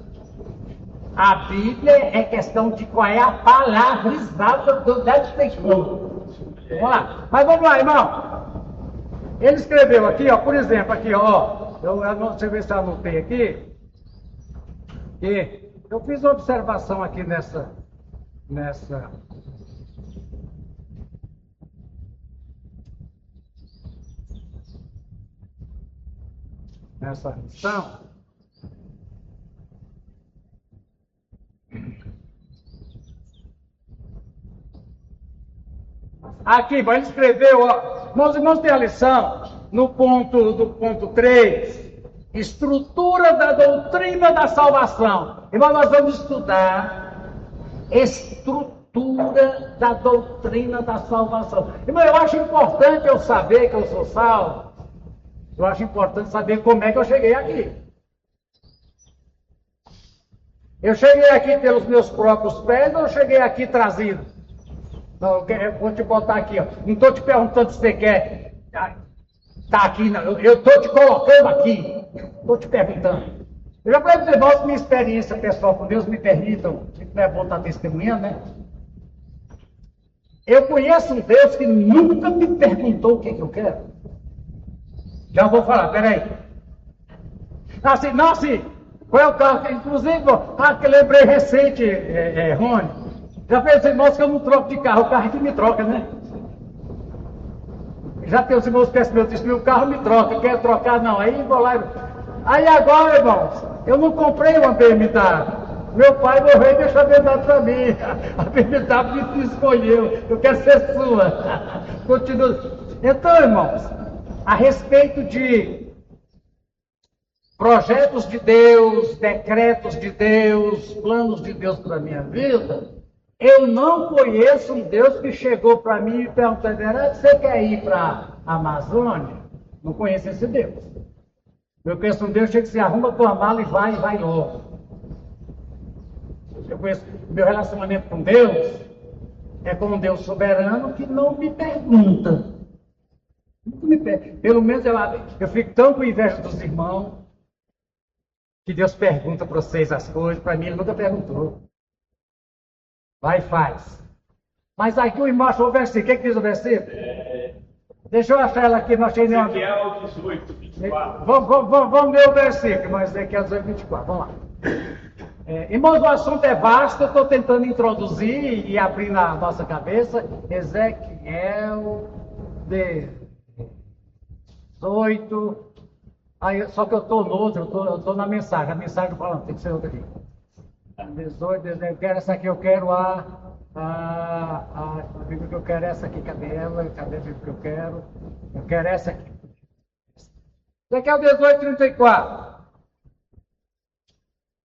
A Bíblia é questão de qual é a palavra exata da descrição. Vamos lá. Mas vamos lá, irmão. Ele escreveu aqui, por exemplo, aqui, eu não sei ver se eu anotei aqui, que eu fiz uma observação aqui nessa lição. Aqui, ele escreveu, meus irmãos, tem a lição do ponto 3, estrutura da doutrina da salvação. Irmão, nós vamos estudar estrutura da doutrina da salvação. Irmão, eu acho importante eu saber que eu sou salvo. Eu acho importante saber como é que eu cheguei aqui. Eu cheguei aqui pelos meus próprios pés ou eu cheguei aqui trazido? Não, eu vou te botar aqui, ó. Não estou te perguntando se você quer estar aqui, não. Eu estou te colocando aqui. Estou te perguntando. Eu já falei para os irmãos que minha experiência pessoal com Deus me permitam, se não é bom estar testemunhando, né? Eu conheço um Deus que nunca me perguntou o que eu quero. Já vou falar, peraí. Assim, não, assim, qual é o carro? Inclusive, que eu lembrei recente, Rony. Já falei para os irmãos que eu não troco de carro, o carro é que me troca, né? Já tem os irmãos que pensam, meu Deus, o carro me troca, quer trocar, não. Aí vou lá. Aí agora, irmãos, eu não comprei uma BMW. Meu pai morreu e deixou a BMW para mim. A BMW me escolheu. Eu quero ser sua. Continua. Então, irmãos, a respeito de projetos de Deus, decretos de Deus, planos de Deus para a minha vida, eu não conheço um Deus que chegou para mim e perguntou: você quer ir para a Amazônia? Não conheço esse Deus. Eu conheço um Deus que se arruma tua mala e vai logo. Eu conheço, meu relacionamento com Deus é com um Deus soberano que não me pergunta. Pelo menos eu fico tão com inveja dos irmãos que Deus pergunta para vocês as coisas. Para mim, Ele nunca perguntou. Vai e faz. Mas aqui o irmão achou o versículo. O que diz o versículo? Deixa eu achar ela aqui, não achei nenhuma. Ezequiel 18, 24. Vamos ler o versículo, mas Ezequiel 18, 24. Vamos lá. Irmãos, o assunto é vasto, eu estou tentando introduzir e abrir na nossa cabeça. Ezequiel 18. Só que eu estou no outro, eu estou na mensagem. A mensagem falando, tem que ser outra aqui. 18, eu quero essa aqui, eu quero a Bíblia que eu quero, essa aqui, cadê ela? Cadê a Bíblia que eu quero? Eu quero essa aqui. Ezequiel 18, 34.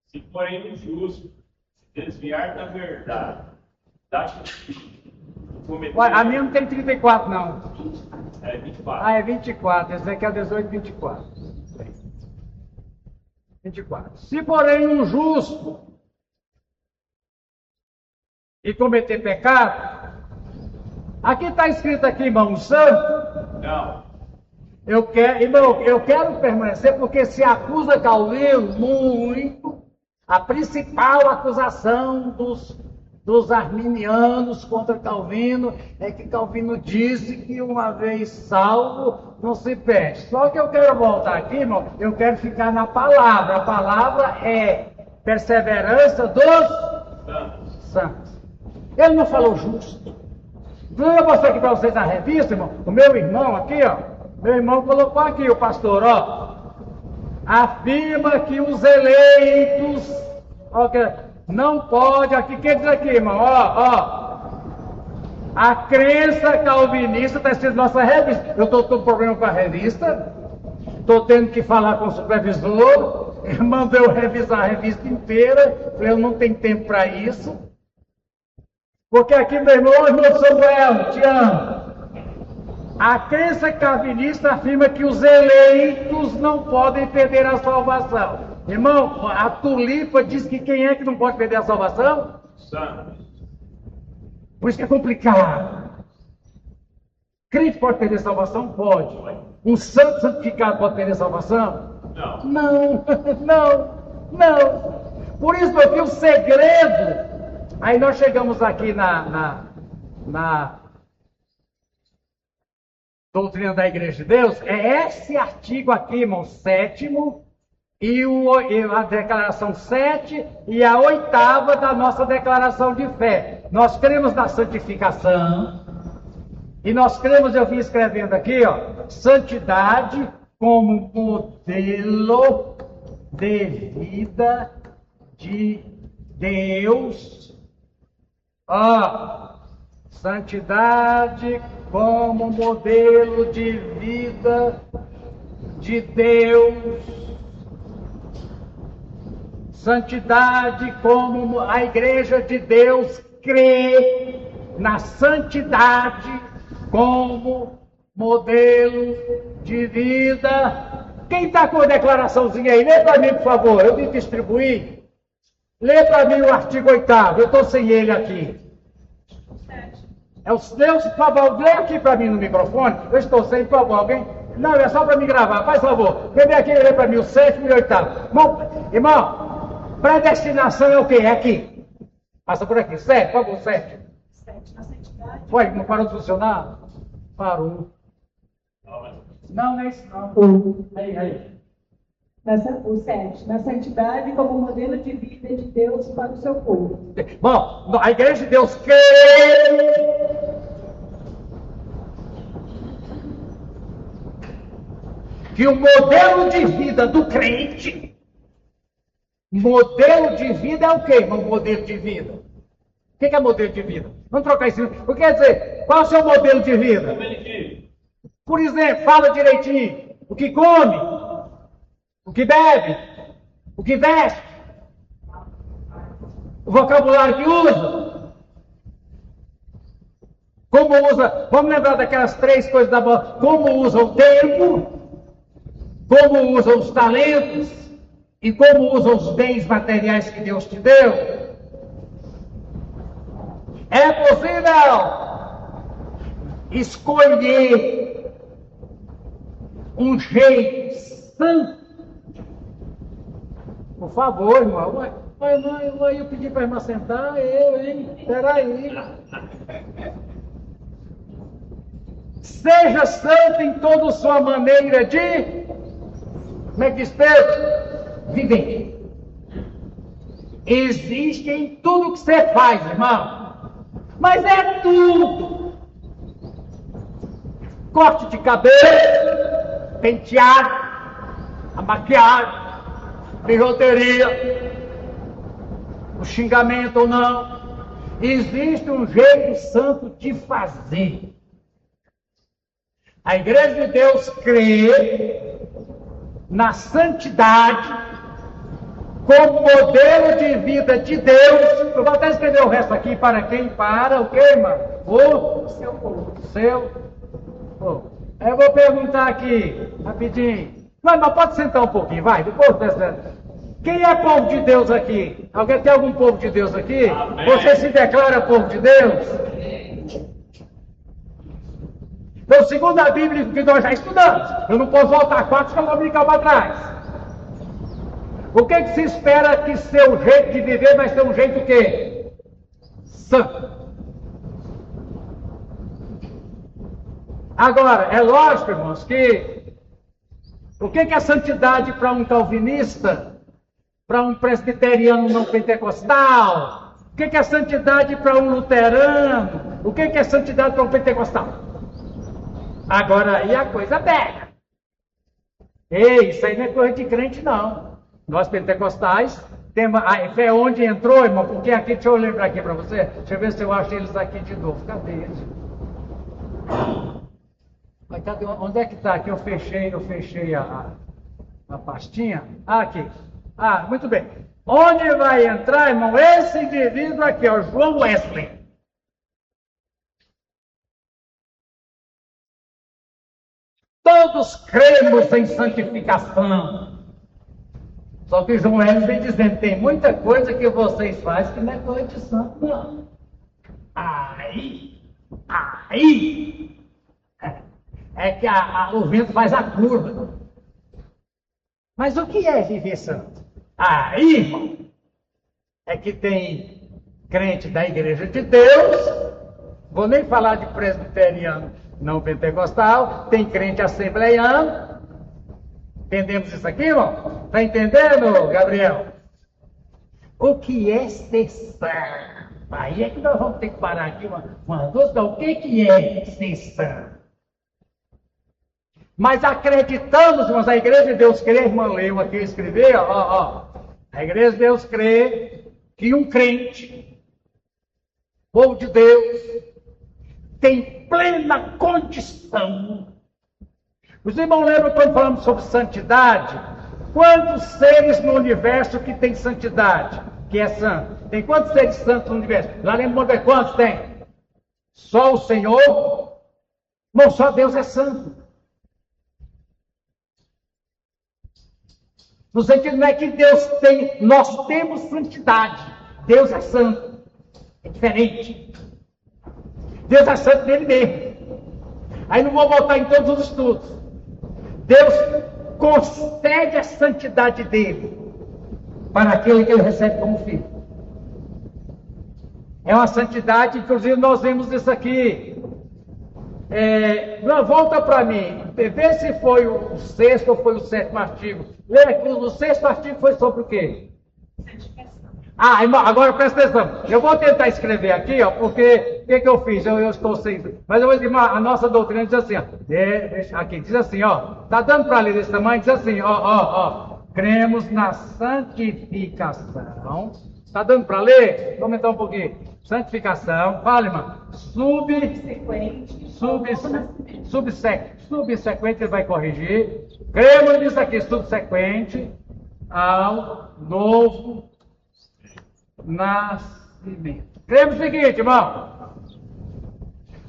Se porém o justo se desviar da verdade, a minha não tem 34, não. É 24. É 24. Ezequiel 18, 24. 24. Se porém um justo e cometer pecado, aqui está escrito aqui, irmão, um santo? Não. Irmão, eu quero permanecer porque se acusa Calvino muito. A principal acusação dos arminianos contra Calvino é que Calvino disse que uma vez salvo não se perde. Só que eu quero voltar aqui, irmão, eu quero ficar na palavra. A palavra é perseverança dos santos. Ele não falou justo. Eu vou mostrar aqui para vocês a revista, irmão. O meu irmão aqui, ó. Meu irmão colocou aqui, o pastor, ó. Afirma que os eleitos, não pode, aqui, quer dizer aqui, irmão, a crença calvinista está escrito na nossa revista. Eu estou com problema com a revista, estou tendo que falar com o supervisor, ele mandou eu revisar a revista inteira, eu não tenho tempo para isso, porque aqui, meu irmão Samuel, te amo. A crença calvinista afirma que os eleitos não podem perder a salvação. Irmão, a tulipa diz que quem é que não pode perder a salvação? Santo. Por isso que é complicado. Crente pode perder a salvação? Pode. Um santo santificado pode perder a salvação? Não. Não. Por isso, meu filho, o segredo. Aí nós chegamos aqui na doutrina da Igreja de Deus, é esse artigo aqui, irmão, 7º, e a declaração 7 e a 8ª da nossa declaração de fé. Nós cremos na santificação, e nós cremos, eu vim escrevendo aqui, ó, santidade como modelo de vida de Deus. Santidade como modelo de vida de Deus. Santidade, como a igreja de Deus crê na santidade como modelo de vida. Quem está com a declaraçãozinha aí? Lê para mim, por favor. Eu vim distribuir. Lê para mim o artigo 8º. Eu estou sem ele aqui. É o Deus, por favor, lê aqui para mim no microfone. Eu estou sem, por favor, alguém? Não, é só para me gravar. Faz favor. Vem aqui e lê para mim o 7º e o 8º. Irmão, predestinação é o quê? É aqui. Passa por aqui. 7, por favor, 7. 7 na santidade. Foi, não parou de funcionar? Parou. Não é isso não. Aí. O 7. Na santidade como modelo de vida de Deus para o seu povo. Bom, a igreja de Deus crê que o modelo de vida do crente, modelo de vida é o quê, irmão? Modelo de vida. O que é modelo de vida? Vamos trocar isso. O que quer dizer? Qual é o seu modelo de vida? Por exemplo, fala direitinho. O que come, o que bebe, o que veste, o vocabulário que usa. Como usa, vamos lembrar daquelas 3 coisas da bola. Como usa o tempo, como usa os talentos e como usa os bens materiais que Deus te deu. É possível escolher um jeito santo. Por favor, irmão. Mas eu pedi para a irmã sentar, hein? Peraí. Seja santo em toda a sua maneira de, como é que diz Pedro? Viver. Existe em tudo que você faz, irmão. Mas é tudo. Corte de cabelo, penteado, a maquiagem, bijuteria, o xingamento ou não. Existe um jeito santo de fazer. A igreja de Deus crê na santidade como modelo de vida de Deus. Eu vou até escrever o resto aqui. Para quem? Para o quê, irmã? O seu povo. Seu povo. Eu vou perguntar aqui, rapidinho. Mas pode sentar um pouquinho, vai. Depois dessa. Quem é povo de Deus aqui? Alguém tem algum povo de Deus aqui? Amém. Você se declara povo de Deus? Então, segundo a Bíblia que nós já estudamos, eu não posso voltar 4, senão eu vou brincar para trás. O que se espera que seu jeito de viver vai ser um jeito o quê? Santo. Agora, é lógico, irmãos, que o que é santidade para um calvinista, para um presbiteriano não pentecostal? O que é santidade para um luterano? O que é santidade para um pentecostal? Agora aí a coisa pega. Ei, isso aí não é coisa de crente, não. Nós pentecostais temos. A fé onde entrou, irmão? Porque aqui, deixa eu lembrar aqui para você. Deixa eu ver se eu acho eles aqui de novo. Cadê eles? Mas cadê? Onde é que está? Aqui eu fechei a pastinha. Ah, aqui. Ah, muito bem. Onde vai entrar, irmão? Esse indivíduo aqui, ó, João Wesley. Todos cremos em santificação. Só que João Wesley vem dizendo, tem muita coisa que vocês fazem que não é coisa de santo, não. Aí, é que o vento faz a curva. Mas o que é viver santo? Aí, irmão, é que tem crente da igreja de Deus, vou nem falar de presbiteriano não pentecostal, tem crente assembleiano. Entendemos isso aqui, irmão? Está entendendo, Gabriel? O que é ser santo? Aí é que nós vamos ter que parar aqui uma dúvida. O que é ser santo? Mas acreditamos, irmãos, a igreja de Deus crê, irmão, eu aqui escrevi, ó. A igreja de Deus crê que um crente, povo de Deus, tem plena condição. Os irmãos lembram quando falamos sobre santidade? Quantos seres no universo que tem santidade, que é santo? Tem quantos seres santos no universo? Lá lembra ver quantos tem? Só o Senhor? Não, só Deus é santo. No sentido não é que Deus tem, nós temos santidade. Deus é santo. É diferente. Deus é santo nele mesmo. Aí não vou voltar em todos os estudos. Deus concede a santidade dele para aquele que ele recebe como filho. É uma santidade, inclusive nós vemos isso aqui. Volta para mim, vê se foi o sexto ou foi o sétimo artigo. Lembra que o sexto artigo foi sobre o quê? Ah, irmão, agora presta atenção. Eu vou tentar escrever aqui, ó, porque o que eu fiz? Eu estou sem. Mas eu vou dizer, a nossa doutrina diz assim, ó. Aqui, diz assim, ó. Tá dando para ler desse tamanho? Diz assim, ó. Cremos na santificação. Tá dando para ler? Vou aumentar um pouquinho. Santificação. Fala, irmão. Subsequente, ele vai corrigir. Cremos nisso aqui, subsequente ao novo nascimento. Cremos o seguinte, irmão.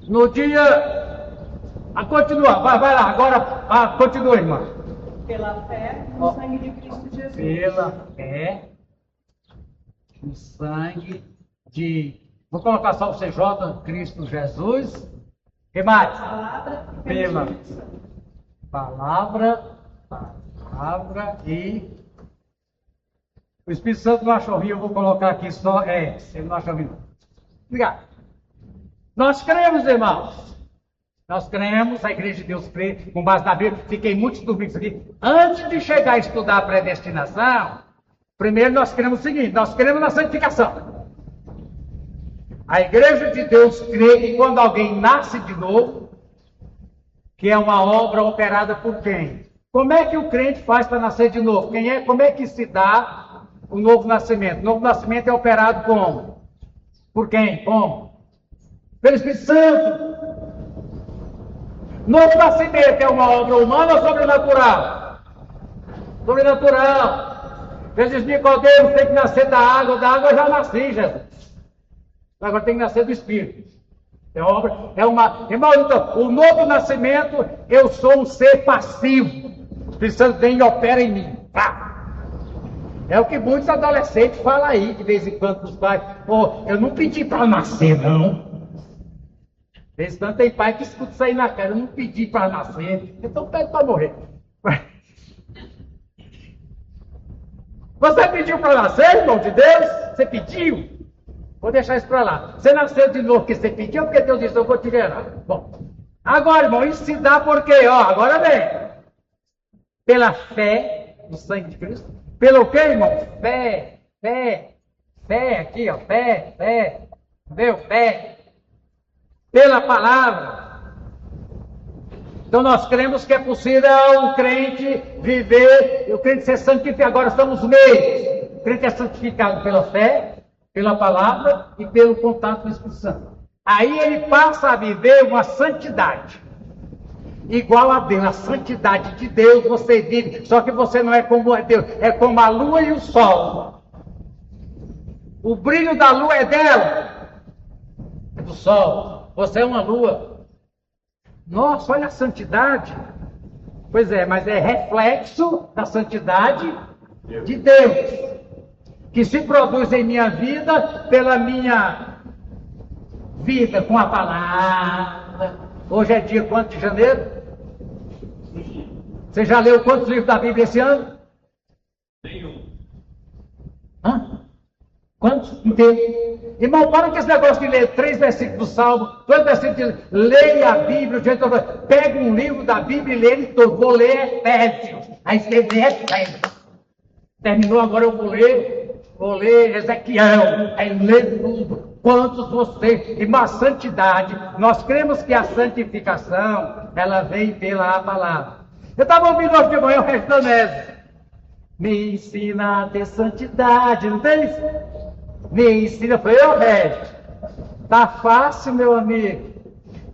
No dia. Continua, vai lá, agora continua, irmão. Pela fé no sangue de Cristo Jesus. Pela fé no sangue de. Vou colocar só o CJ, Cristo Jesus. Que mais? Pela palavra e. O Espírito Santo não achou ruim, eu vou colocar aqui só. Ele não achou ruim. Obrigado. Nós cremos, irmãos. Nós cremos, a Igreja de Deus crê, com base na Bíblia. Fiquei muitos domingos aqui. Antes de chegar a estudar a predestinação, primeiro nós cremos o seguinte: nós cremos na santificação. A Igreja de Deus crê que quando alguém nasce de novo, que é uma obra operada por quem? Como é que o crente faz para nascer de novo? Como é que se dá o novo nascimento? O novo nascimento é operado como? Por quem? Como? Pelo Espírito Santo. Novo nascimento é uma obra humana ou sobrenatural? Sobrenatural. Jesus Nicodemo tem que nascer da água eu já nasci, Jesus. Agora tem que nascer do Espírito. Irmão, então, o novo nascimento, eu sou um ser passivo. O Espírito Santo vem e opera em mim. É o que muitos adolescentes falam aí, de vez em quando, os pais. Eu não pedi para nascer, não. De vez em quando tem pai que escuta isso aí na cara. Eu não pedi para nascer, então pede para morrer. Você pediu para nascer, irmão de Deus? Você pediu? Vou deixar isso para lá. Você nasceu de novo porque você pediu, porque Deus disse, eu vou te gerar. Bom, agora, irmão, isso se dá por quê? Agora vem. Pela fé no sangue de Cristo. Pelo quê, irmão? Fé, aqui, ó, fé. Meu, fé. Pela palavra. Então nós cremos que é possível um crente viver, o crente ser santificado. Agora estamos meios. O crente é santificado pela fé, pela palavra e pelo contato com o Espírito Santo. Aí ele passa a viver uma santidade. Igual a Deus, a santidade de Deus você vive, só que você não é como Deus, é como a lua e o sol. O brilho da lua é dela, é do sol. Você é uma lua. Nossa, olha a santidade. Pois é, mas é reflexo da santidade de Deus, que se produz em minha vida pela minha vida com a palavra. Hoje é dia quanto de janeiro? Você já leu quantos livros da Bíblia esse ano? Nenhum. Quantos? Inteiro. Irmão, para com esse negócio de ler 3 versículos do Salmo, 2 versículos, leia a Bíblia, pega um livro da Bíblia e lê ele todo. Vou ler Efésios. Aí você lê Efésios. Terminou, agora eu vou ler Ezequiel. Aí lê tudo. Quantos vocês, irmão, a santidade, nós cremos que a santificação, ela vem pela palavra. Eu estava ouvindo hoje de manhã o Restonésio. Me ensina a ter santidade, não tem isso? Me ensina, eu falei, Regis, tá fácil, meu amigo.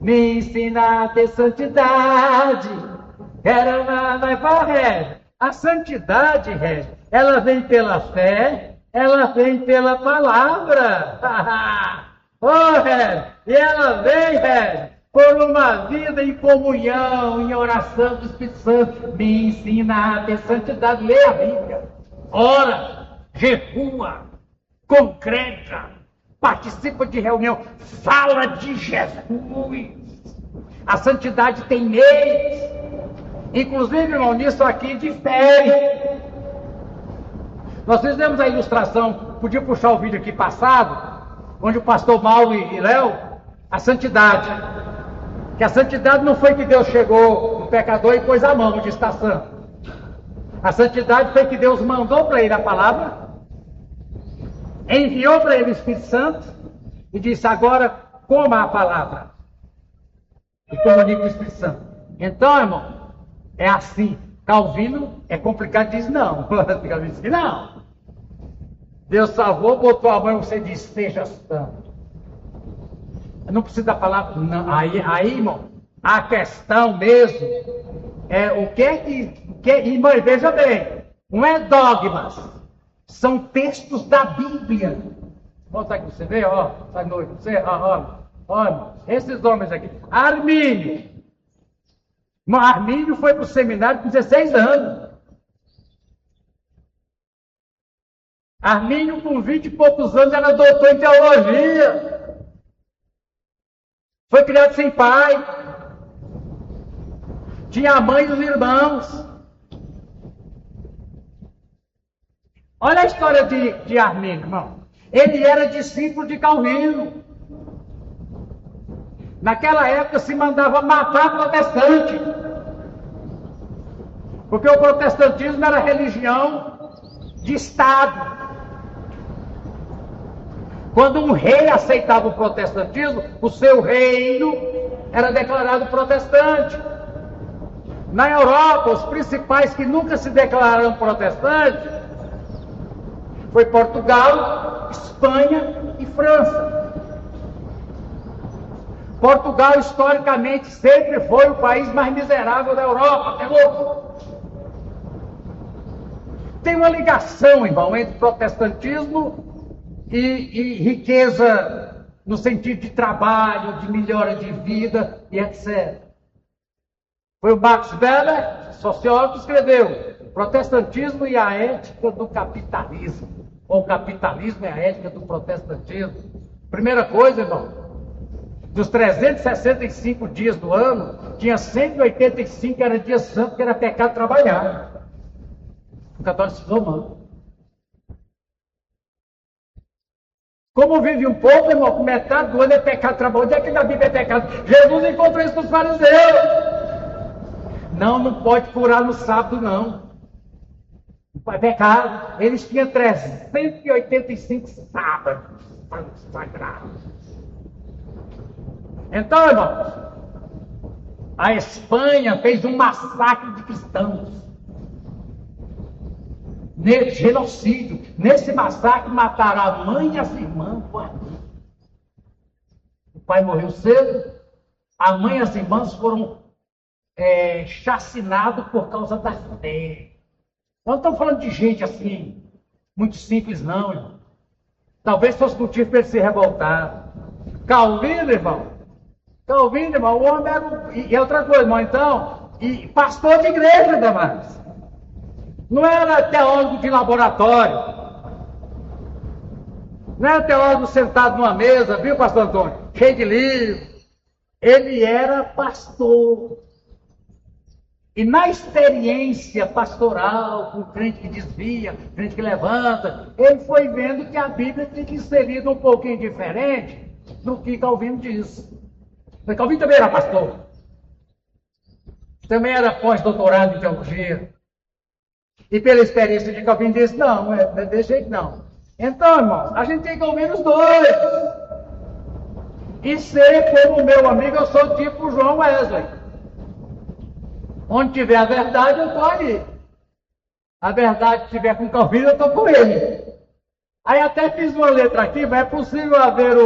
Me ensina a ter santidade. Vai para Regis. A santidade, Regis, ela vem pela fé, ela vem pela palavra. Regis, e ela vem, Regis, por uma vida em comunhão, em oração do Espírito Santo. Me ensina a ter santidade. Lê a Bíblia. Ora, jejua, congrega, participa de reunião, fala de Jesus. A santidade tem meios. Inclusive, irmão, nisso aqui difere. Nós fizemos a ilustração, podia puxar o vídeo aqui passado, onde o pastor Mauro e Léo, a santidade. Que a santidade não foi que Deus chegou no pecador e pôs a mão onde está santo. A santidade foi que Deus mandou para ele a palavra, enviou para ele o Espírito Santo e disse: agora coma a palavra e comunique o Espírito Santo. Então, irmão, é assim. Calvino é complicado, diz não. Calvino diz que não. Deus salvou, botou a mão e você diz: seja santo. Não precisa da palavra. Não. Aí, irmão, a questão mesmo é o que é que. Irmão, veja bem, não é dogmas, são textos da Bíblia. Volta aqui, você vê, ó, essa noite, você, olha, esses homens aqui. Armínio foi para o seminário com 16 anos. Armínio, com 20 e poucos anos, era doutor em teologia. Foi criado sem pai. Tinha a mãe e os irmãos. Olha a história de Armínio, irmão. Ele era discípulo de Calvino. Naquela época se mandava matar protestante. Porque o protestantismo era religião de Estado. Quando um rei aceitava o protestantismo, o seu reino era declarado protestante. Na Europa, os principais que nunca se declararam protestantes foi Portugal, Espanha e França. Portugal, historicamente, sempre foi o país mais miserável da Europa, até hoje. Tem uma ligação, irmão, entre protestantismo e riqueza no sentido de trabalho, de melhora de vida e etc. Foi o Max Weber, sociólogo, que escreveu Protestantismo e a Ética do Capitalismo. Ou o capitalismo e a ética do protestantismo. Primeira coisa, irmão, dos 365 dias do ano, tinha 185 que era dia santo, que era pecado trabalhar. O catolicismo não. Como vive um povo, irmão, com metade do ano é pecado trabalhar. Onde é que na Bíblia é pecado? Jesus encontrou isso nos fariseus. Não pode curar no sábado, não. É pecado. Eles tinham 385 sábados sagrados. Então, irmãos, a Espanha fez um massacre de cristãos. Genocídio. Nesse massacre mataram a mãe e as irmãs do Armínio. O pai morreu cedo, a mãe e as irmãs foram chacinados por causa da fé. Nós não estamos falando de gente assim, muito simples, não, irmão. Talvez fosse motivo para ele se revoltar. Calvino, irmão, o homem era. E outra coisa, irmão, então, e pastor de igreja, Damares. Não era teólogo de laboratório. Não era teólogo sentado numa mesa, viu, pastor Antônio? Cheio de livro. Ele era pastor. E na experiência pastoral, com o crente que desvia, crente que levanta, ele foi vendo que a Bíblia tem que ser lida um pouquinho diferente do que Calvino diz. Mas Calvino também era pastor. Também era pós-doutorado em teologia. E pela experiência de Calvino disse: não é desse jeito não. Então, irmãos, a gente tem que ouvir os dois. E ser como meu amigo, eu sou tipo João Wesley. Onde tiver a verdade, eu estou ali. A verdade estiver com Calvino, eu estou com ele. Aí até fiz uma letra aqui, mas é possível haver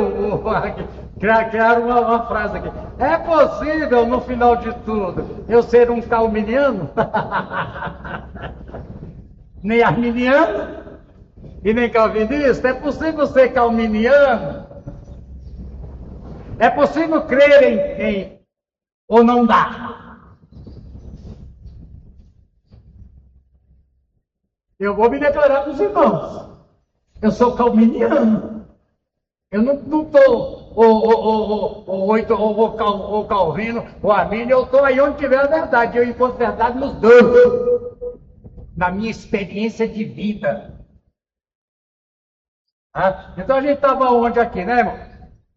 Criaram uma frase aqui. É possível, no final de tudo, eu ser um calviniano? Nem arminiano e nem calvinista? É possível ser calviniano? É possível crer em ou não dá? Eu vou me declarar para os irmãos. Eu sou calviniano. Eu não estou ou calvino ou armínio. Eu estou aí onde tiver a verdade. Eu encontro verdade nos dois. Na minha experiência de vida. Então a gente estava onde aqui, né, irmão?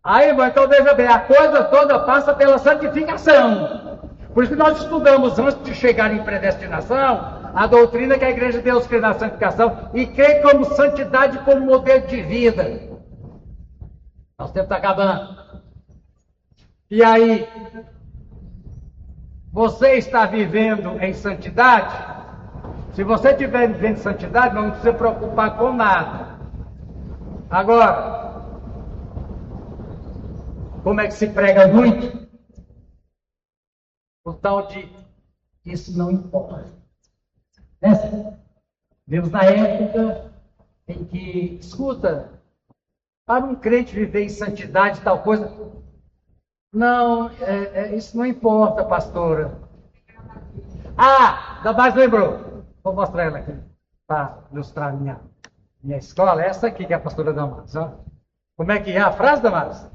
Aí, irmão, então veja bem, a coisa toda passa pela santificação. Por isso que nós estudamos, antes de chegar em predestinação, a doutrina que a Igreja de Deus crê na santificação e crê como santidade como modelo de vida. Nosso tempo está acabando. E aí, você está vivendo em santidade? Se você estiver vivendo em santidade, não precisa se preocupar com nada. Agora, como é que se prega muito? O tal de isso não importa. Né? Vivemos na época em que, escuta, para um crente viver em santidade, tal coisa, não, isso não importa, pastora. Damares lembrou. Vou mostrar ela aqui, para ilustrar minha escola. Essa aqui que é a pastora Damares. Ó. Como é que é a frase, Damares?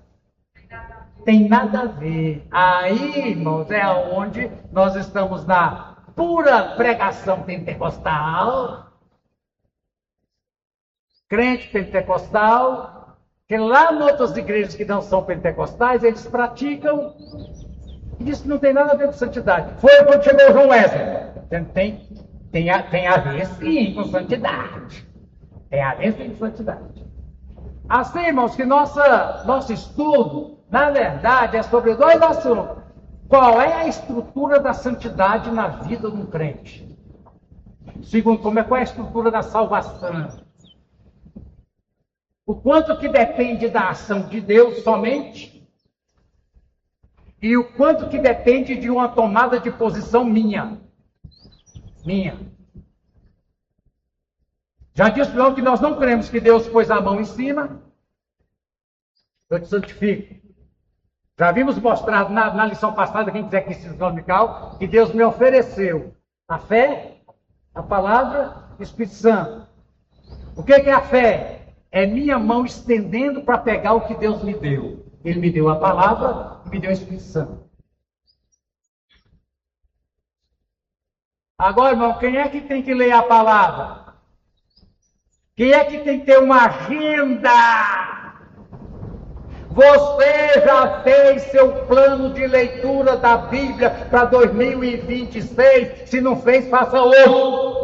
Tem nada a ver. Aí, irmãos, é onde nós estamos na pura pregação pentecostal. Crente pentecostal, que lá em outras igrejas que não são pentecostais, eles praticam, e isso não tem nada a ver com santidade. Foi quando chegou João Wesley. Tem a ver sim com santidade. Tem a ver sim com santidade. Assim, irmãos, que nosso estudo, na verdade, é sobre dois assuntos. Qual é a estrutura da santidade na vida de um crente? Segundo, qual é a estrutura da salvação? O quanto que depende da ação de Deus somente? E o quanto que depende de uma tomada de posição minha? Já disse não que nós não cremos que Deus pôs a mão em cima. Eu te santifico. Já vimos mostrado na lição passada, quem quiser que ensine dominical, que Deus me ofereceu a fé, a palavra e o Espírito Santo. O que é a fé? É minha mão estendendo para pegar o que Deus me deu. Ele me deu a palavra e me deu o Espírito Santo. Agora, irmão, quem é que tem que ler a palavra? Quem é que tem que ter uma agenda? Você já fez seu plano de leitura da Bíblia para 2026? Se não fez, faça outro.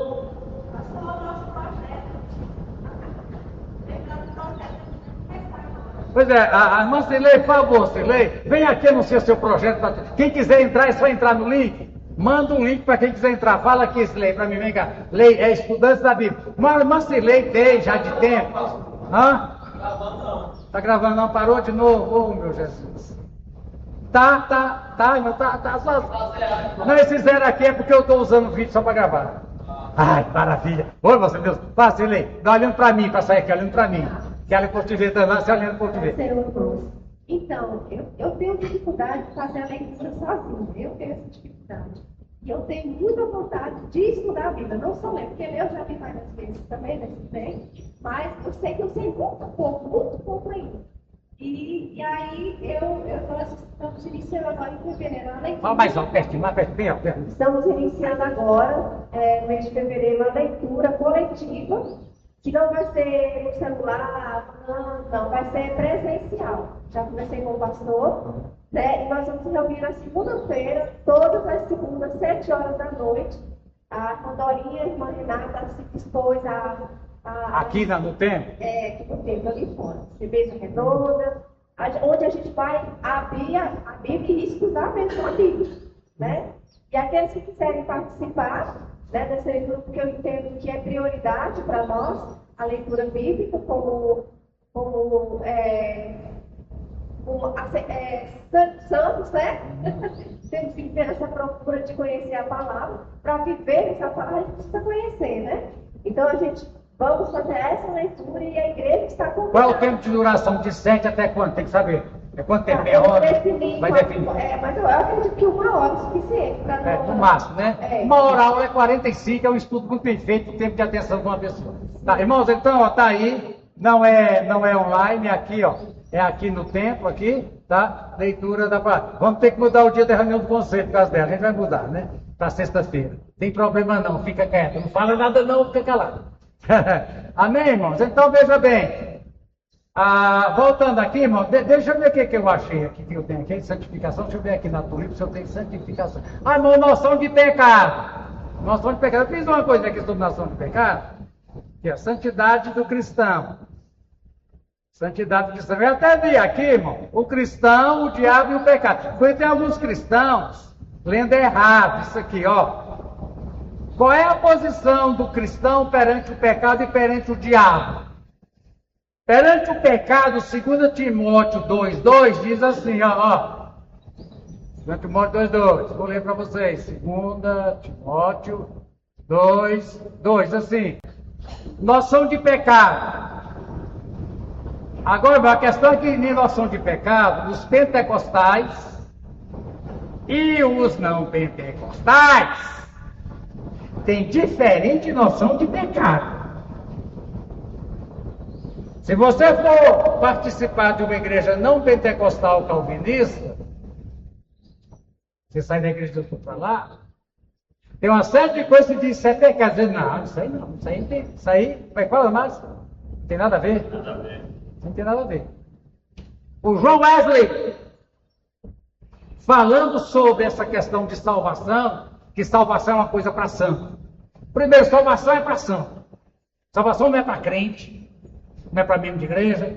Pois é, a irmã Cirlei, por favor, Cirlei, vem aqui anunciar seu projeto. Quem quiser entrar, é só entrar no link. Manda um link para quem quiser entrar. Fala aqui, Cirlei, para mim, vem cá. Lei, estudantes da Bíblia. Mas a irmã Cirlei tem já de tempo. Tá gravando não? Parou de novo? Oh, meu Jesus. Tá, irmão, tá só. Não, esse zero aqui é porque eu estou usando o vídeo só para gravar. Ai, maravilha. Ô, você Deus. Fala, Cirlei, dá olhando para mim, para sair aqui, olhando para mim. Que ela pode te ver, tá lá, se olhando para te ver. Então, eu tenho dificuldade de fazer a leitura sozinha. Eu tenho essa dificuldade. E eu tenho muita vontade de estudar a Bíblia. Não só ler, porque eu já vi várias vezes também, nesse tempo. Mas eu sei que eu sei muito pouco ainda. E aí, nós estamos iniciando agora em fevereiro a leitura. Fala mais alto, pertinho, mais pertinho. Estamos iniciando agora, no mês de fevereiro, a leitura coletiva. Que não vai ser no celular, não, vai ser presencial. Já conversei com o pastor, né? E nós vamos nos reunir na segunda-feira, todas as segundas, 7 horas da noite. A Condorinha, a irmã Renata, se dispôs aqui no templo? Aqui no templo, ali fora. Cerveja redonda, onde a gente vai abrir a Bíblia e estudar mesmo a Bíblia, né? E aqueles que quiserem participar, né, dessa leitura, porque eu entendo que é prioridade para nós, a leitura bíblica, como santos, né? Temos que ter essa procura de conhecer a palavra. Para viver essa palavra, a gente precisa conhecer, né? Então, vamos fazer essa leitura e a igreja está com. Qual é o tempo de duração? De 7 até quanto? Tem que saber. É quanto tempo? É hora? Vai definir. Mas eu acredito que 1 hora é suficiente para nós. No máximo, né? Uma hora aula é 45, é um estudo muito bem feito, o tempo de atenção de uma pessoa. Tá, irmãos, então, ó, tá aí. Não é online, é aqui, ó. É aqui no templo, aqui, tá? Leitura da palavra. Vamos ter que mudar o dia da reunião do conselho por causa dela. A gente vai mudar, né? Para sexta-feira. Tem problema não, fica quieto. Não fala nada não, fica calado. Amém, irmãos? Então, veja bem. Voltando aqui, irmão, deixa eu ver o que eu achei aqui, que eu tenho aqui, santificação. Deixa eu ver aqui na tulipa se eu tenho santificação. Irmão, noção de pecado. Noção de pecado. Eu fiz uma coisa aqui sobre noção de pecado, que é a santidade do cristão. Santidade do cristão. Eu até vi aqui, irmão, o cristão, o diabo e o pecado. Porque tem alguns cristãos lendo errado isso aqui, ó. Qual é a posição do cristão perante o pecado e perante o diabo? Perante o pecado, 2 Timóteo 2,2 diz assim, ó. 2 Timóteo 2,2. Vou ler para vocês. 2 Timóteo 2,2. Assim. Noção de pecado. Agora, a questão é que em noção de pecado, os pentecostais e os não pentecostais têm diferente noção de pecado. Se você for participar de uma igreja não pentecostal calvinista, você sai da igreja do para lá, tem uma série de coisas que diz isso é pecado. Diz, não, isso aí não, isso aí, vai falar mais? Não tem nada a ver? Nada a ver. Não tem nada a ver. O João Wesley, falando sobre essa questão de salvação, que salvação é uma coisa para santo. Primeiro, salvação é para santo. Salvação não é para crente, não é para membro de igreja.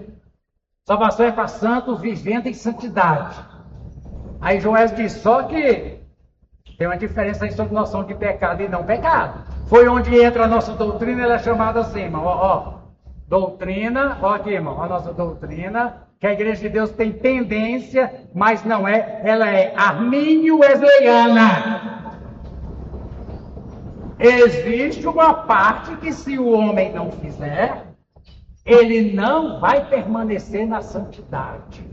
Salvação é para santo vivendo em santidade. Aí João Wesley diz, só que tem uma diferença aí sobre noção de pecado e não pecado. Foi onde entra a nossa doutrina, ela é chamada assim, irmão, ó. Doutrina, olha aqui, irmão, a nossa doutrina, que a Igreja de Deus tem tendência, mas não é, ela é armínio-wesleyana. Existe uma parte que se o homem não fizer, ele não vai permanecer na santidade.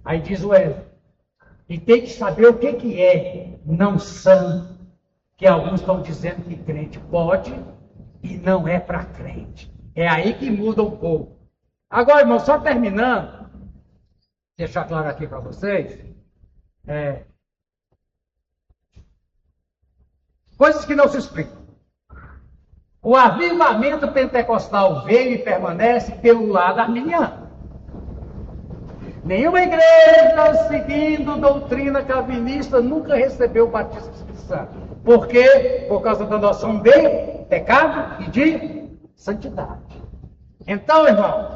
Aí diz o Wesley, e tem que saber o que é não santo, que alguns estão dizendo que crente pode, e não é para crente. É aí que muda um pouco. Agora, irmão, só terminando, deixar claro aqui para vocês, coisas que não se explicam. O avivamento pentecostal veio e permanece pelo lado arminiano. Nenhuma igreja seguindo doutrina calvinista nunca recebeu o batismo do Espírito Santo. Por quê? Por causa da noção de pecado e de santidade. Então, irmão,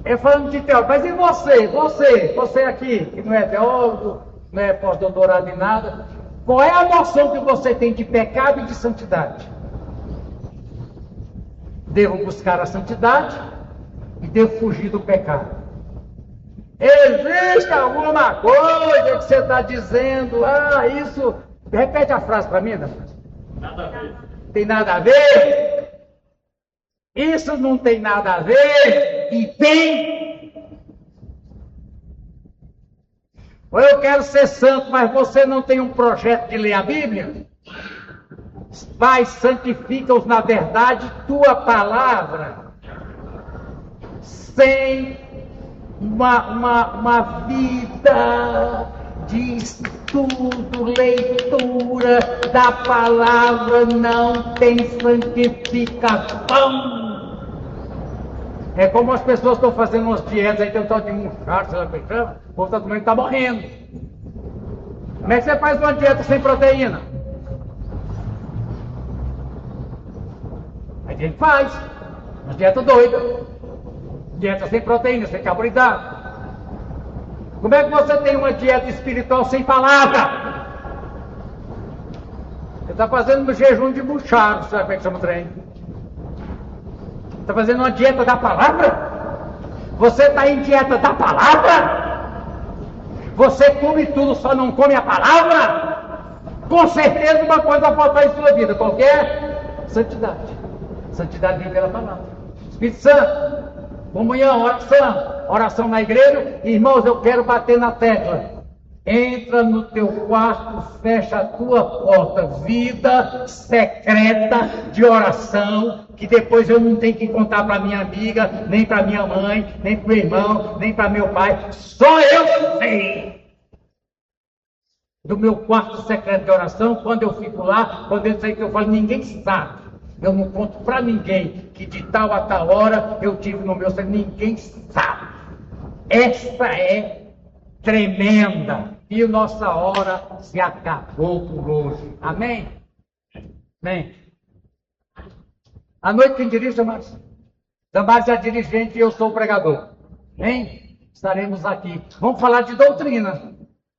eu falando de teólogo, mas e você aqui, que não é teólogo, não é pós-doutorado em nada, qual é a noção que você tem de pecado e de santidade? Devo buscar a santidade e devo fugir do pecado. Existe alguma coisa que você está dizendo, isso... Repete a frase para mim, Dafne. Nada a ver. Tem nada a ver? Isso não tem nada a ver? E tem? Ou eu quero ser santo, mas você não tem um projeto de ler a Bíblia? Pai, santifica-os na verdade, tua palavra, sem uma vida de estudo, leitura da palavra, não tem santificação. É como as pessoas estão fazendo umas dietas, aí tem um tal de murchado, sei lá o que chama, o povo está tomando, está morrendo. Como é que você faz uma dieta sem proteína? Aí a gente faz uma dieta doida, dieta sem proteína, sem carboidrato. Como é que você tem uma dieta espiritual sem palavra? Você está fazendo um jejum de buchado, sabe como é que chama o trem? Está fazendo uma dieta da palavra? Você está em dieta da palavra? Você come tudo, só não come a palavra? Com certeza uma coisa vai faltar em sua vida. Qual que é? Santidade. Santidade vem pela palavra. Espírito Santo, comunhão, oração na igreja. Irmãos, eu quero bater na tecla. Entra no teu quarto, fecha a tua porta, vida secreta de oração, que depois eu não tenho que contar para minha amiga, nem para minha mãe, nem para o meu irmão, nem para meu pai. Só eu sei do meu quarto secreto de oração. Quando eu fico lá, quando eu sei que eu falo, ninguém sabe. Eu não conto para ninguém que de tal a tal hora eu tive no meu secreto. Ninguém sabe. Esta é tremenda. E nossa hora se acabou por hoje. Amém? Amém. À noite quem dirige, Damares? Damares é a dirigente e eu sou o pregador. Amém? Estaremos aqui. Vamos falar de doutrina.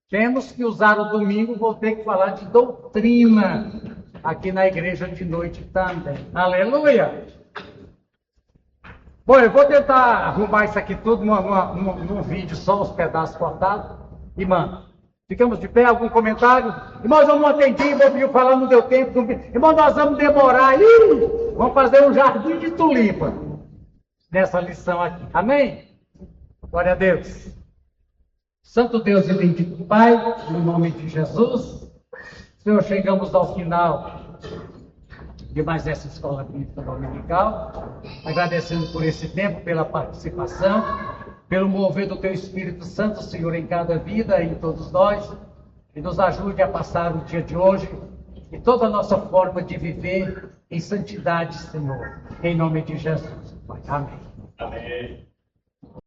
Temos que usar o domingo, vou ter que falar de doutrina. Aqui na igreja de noite também. Aleluia! Bom, eu vou tentar arrumar isso aqui tudo num vídeo, só os pedaços cortados. E, mano, ficamos de pé? Algum comentário? Irmãos, eu não atendi, vou pedir falar, não deu tempo. Irmão, nós vamos demorar. Vamos fazer um jardim de tulipa nessa lição aqui. Amém? Glória a Deus. Santo Deus e bendito Pai, no nome de Jesus. Senhor, chegamos ao final de mais essa escola bíblica dominical, agradecendo por esse tempo, pela participação, pelo mover do Teu Espírito Santo, Senhor, em cada vida, em todos nós, e nos ajude a passar o dia de hoje e toda a nossa forma de viver em santidade, Senhor, em nome de Jesus. Amém. Amém.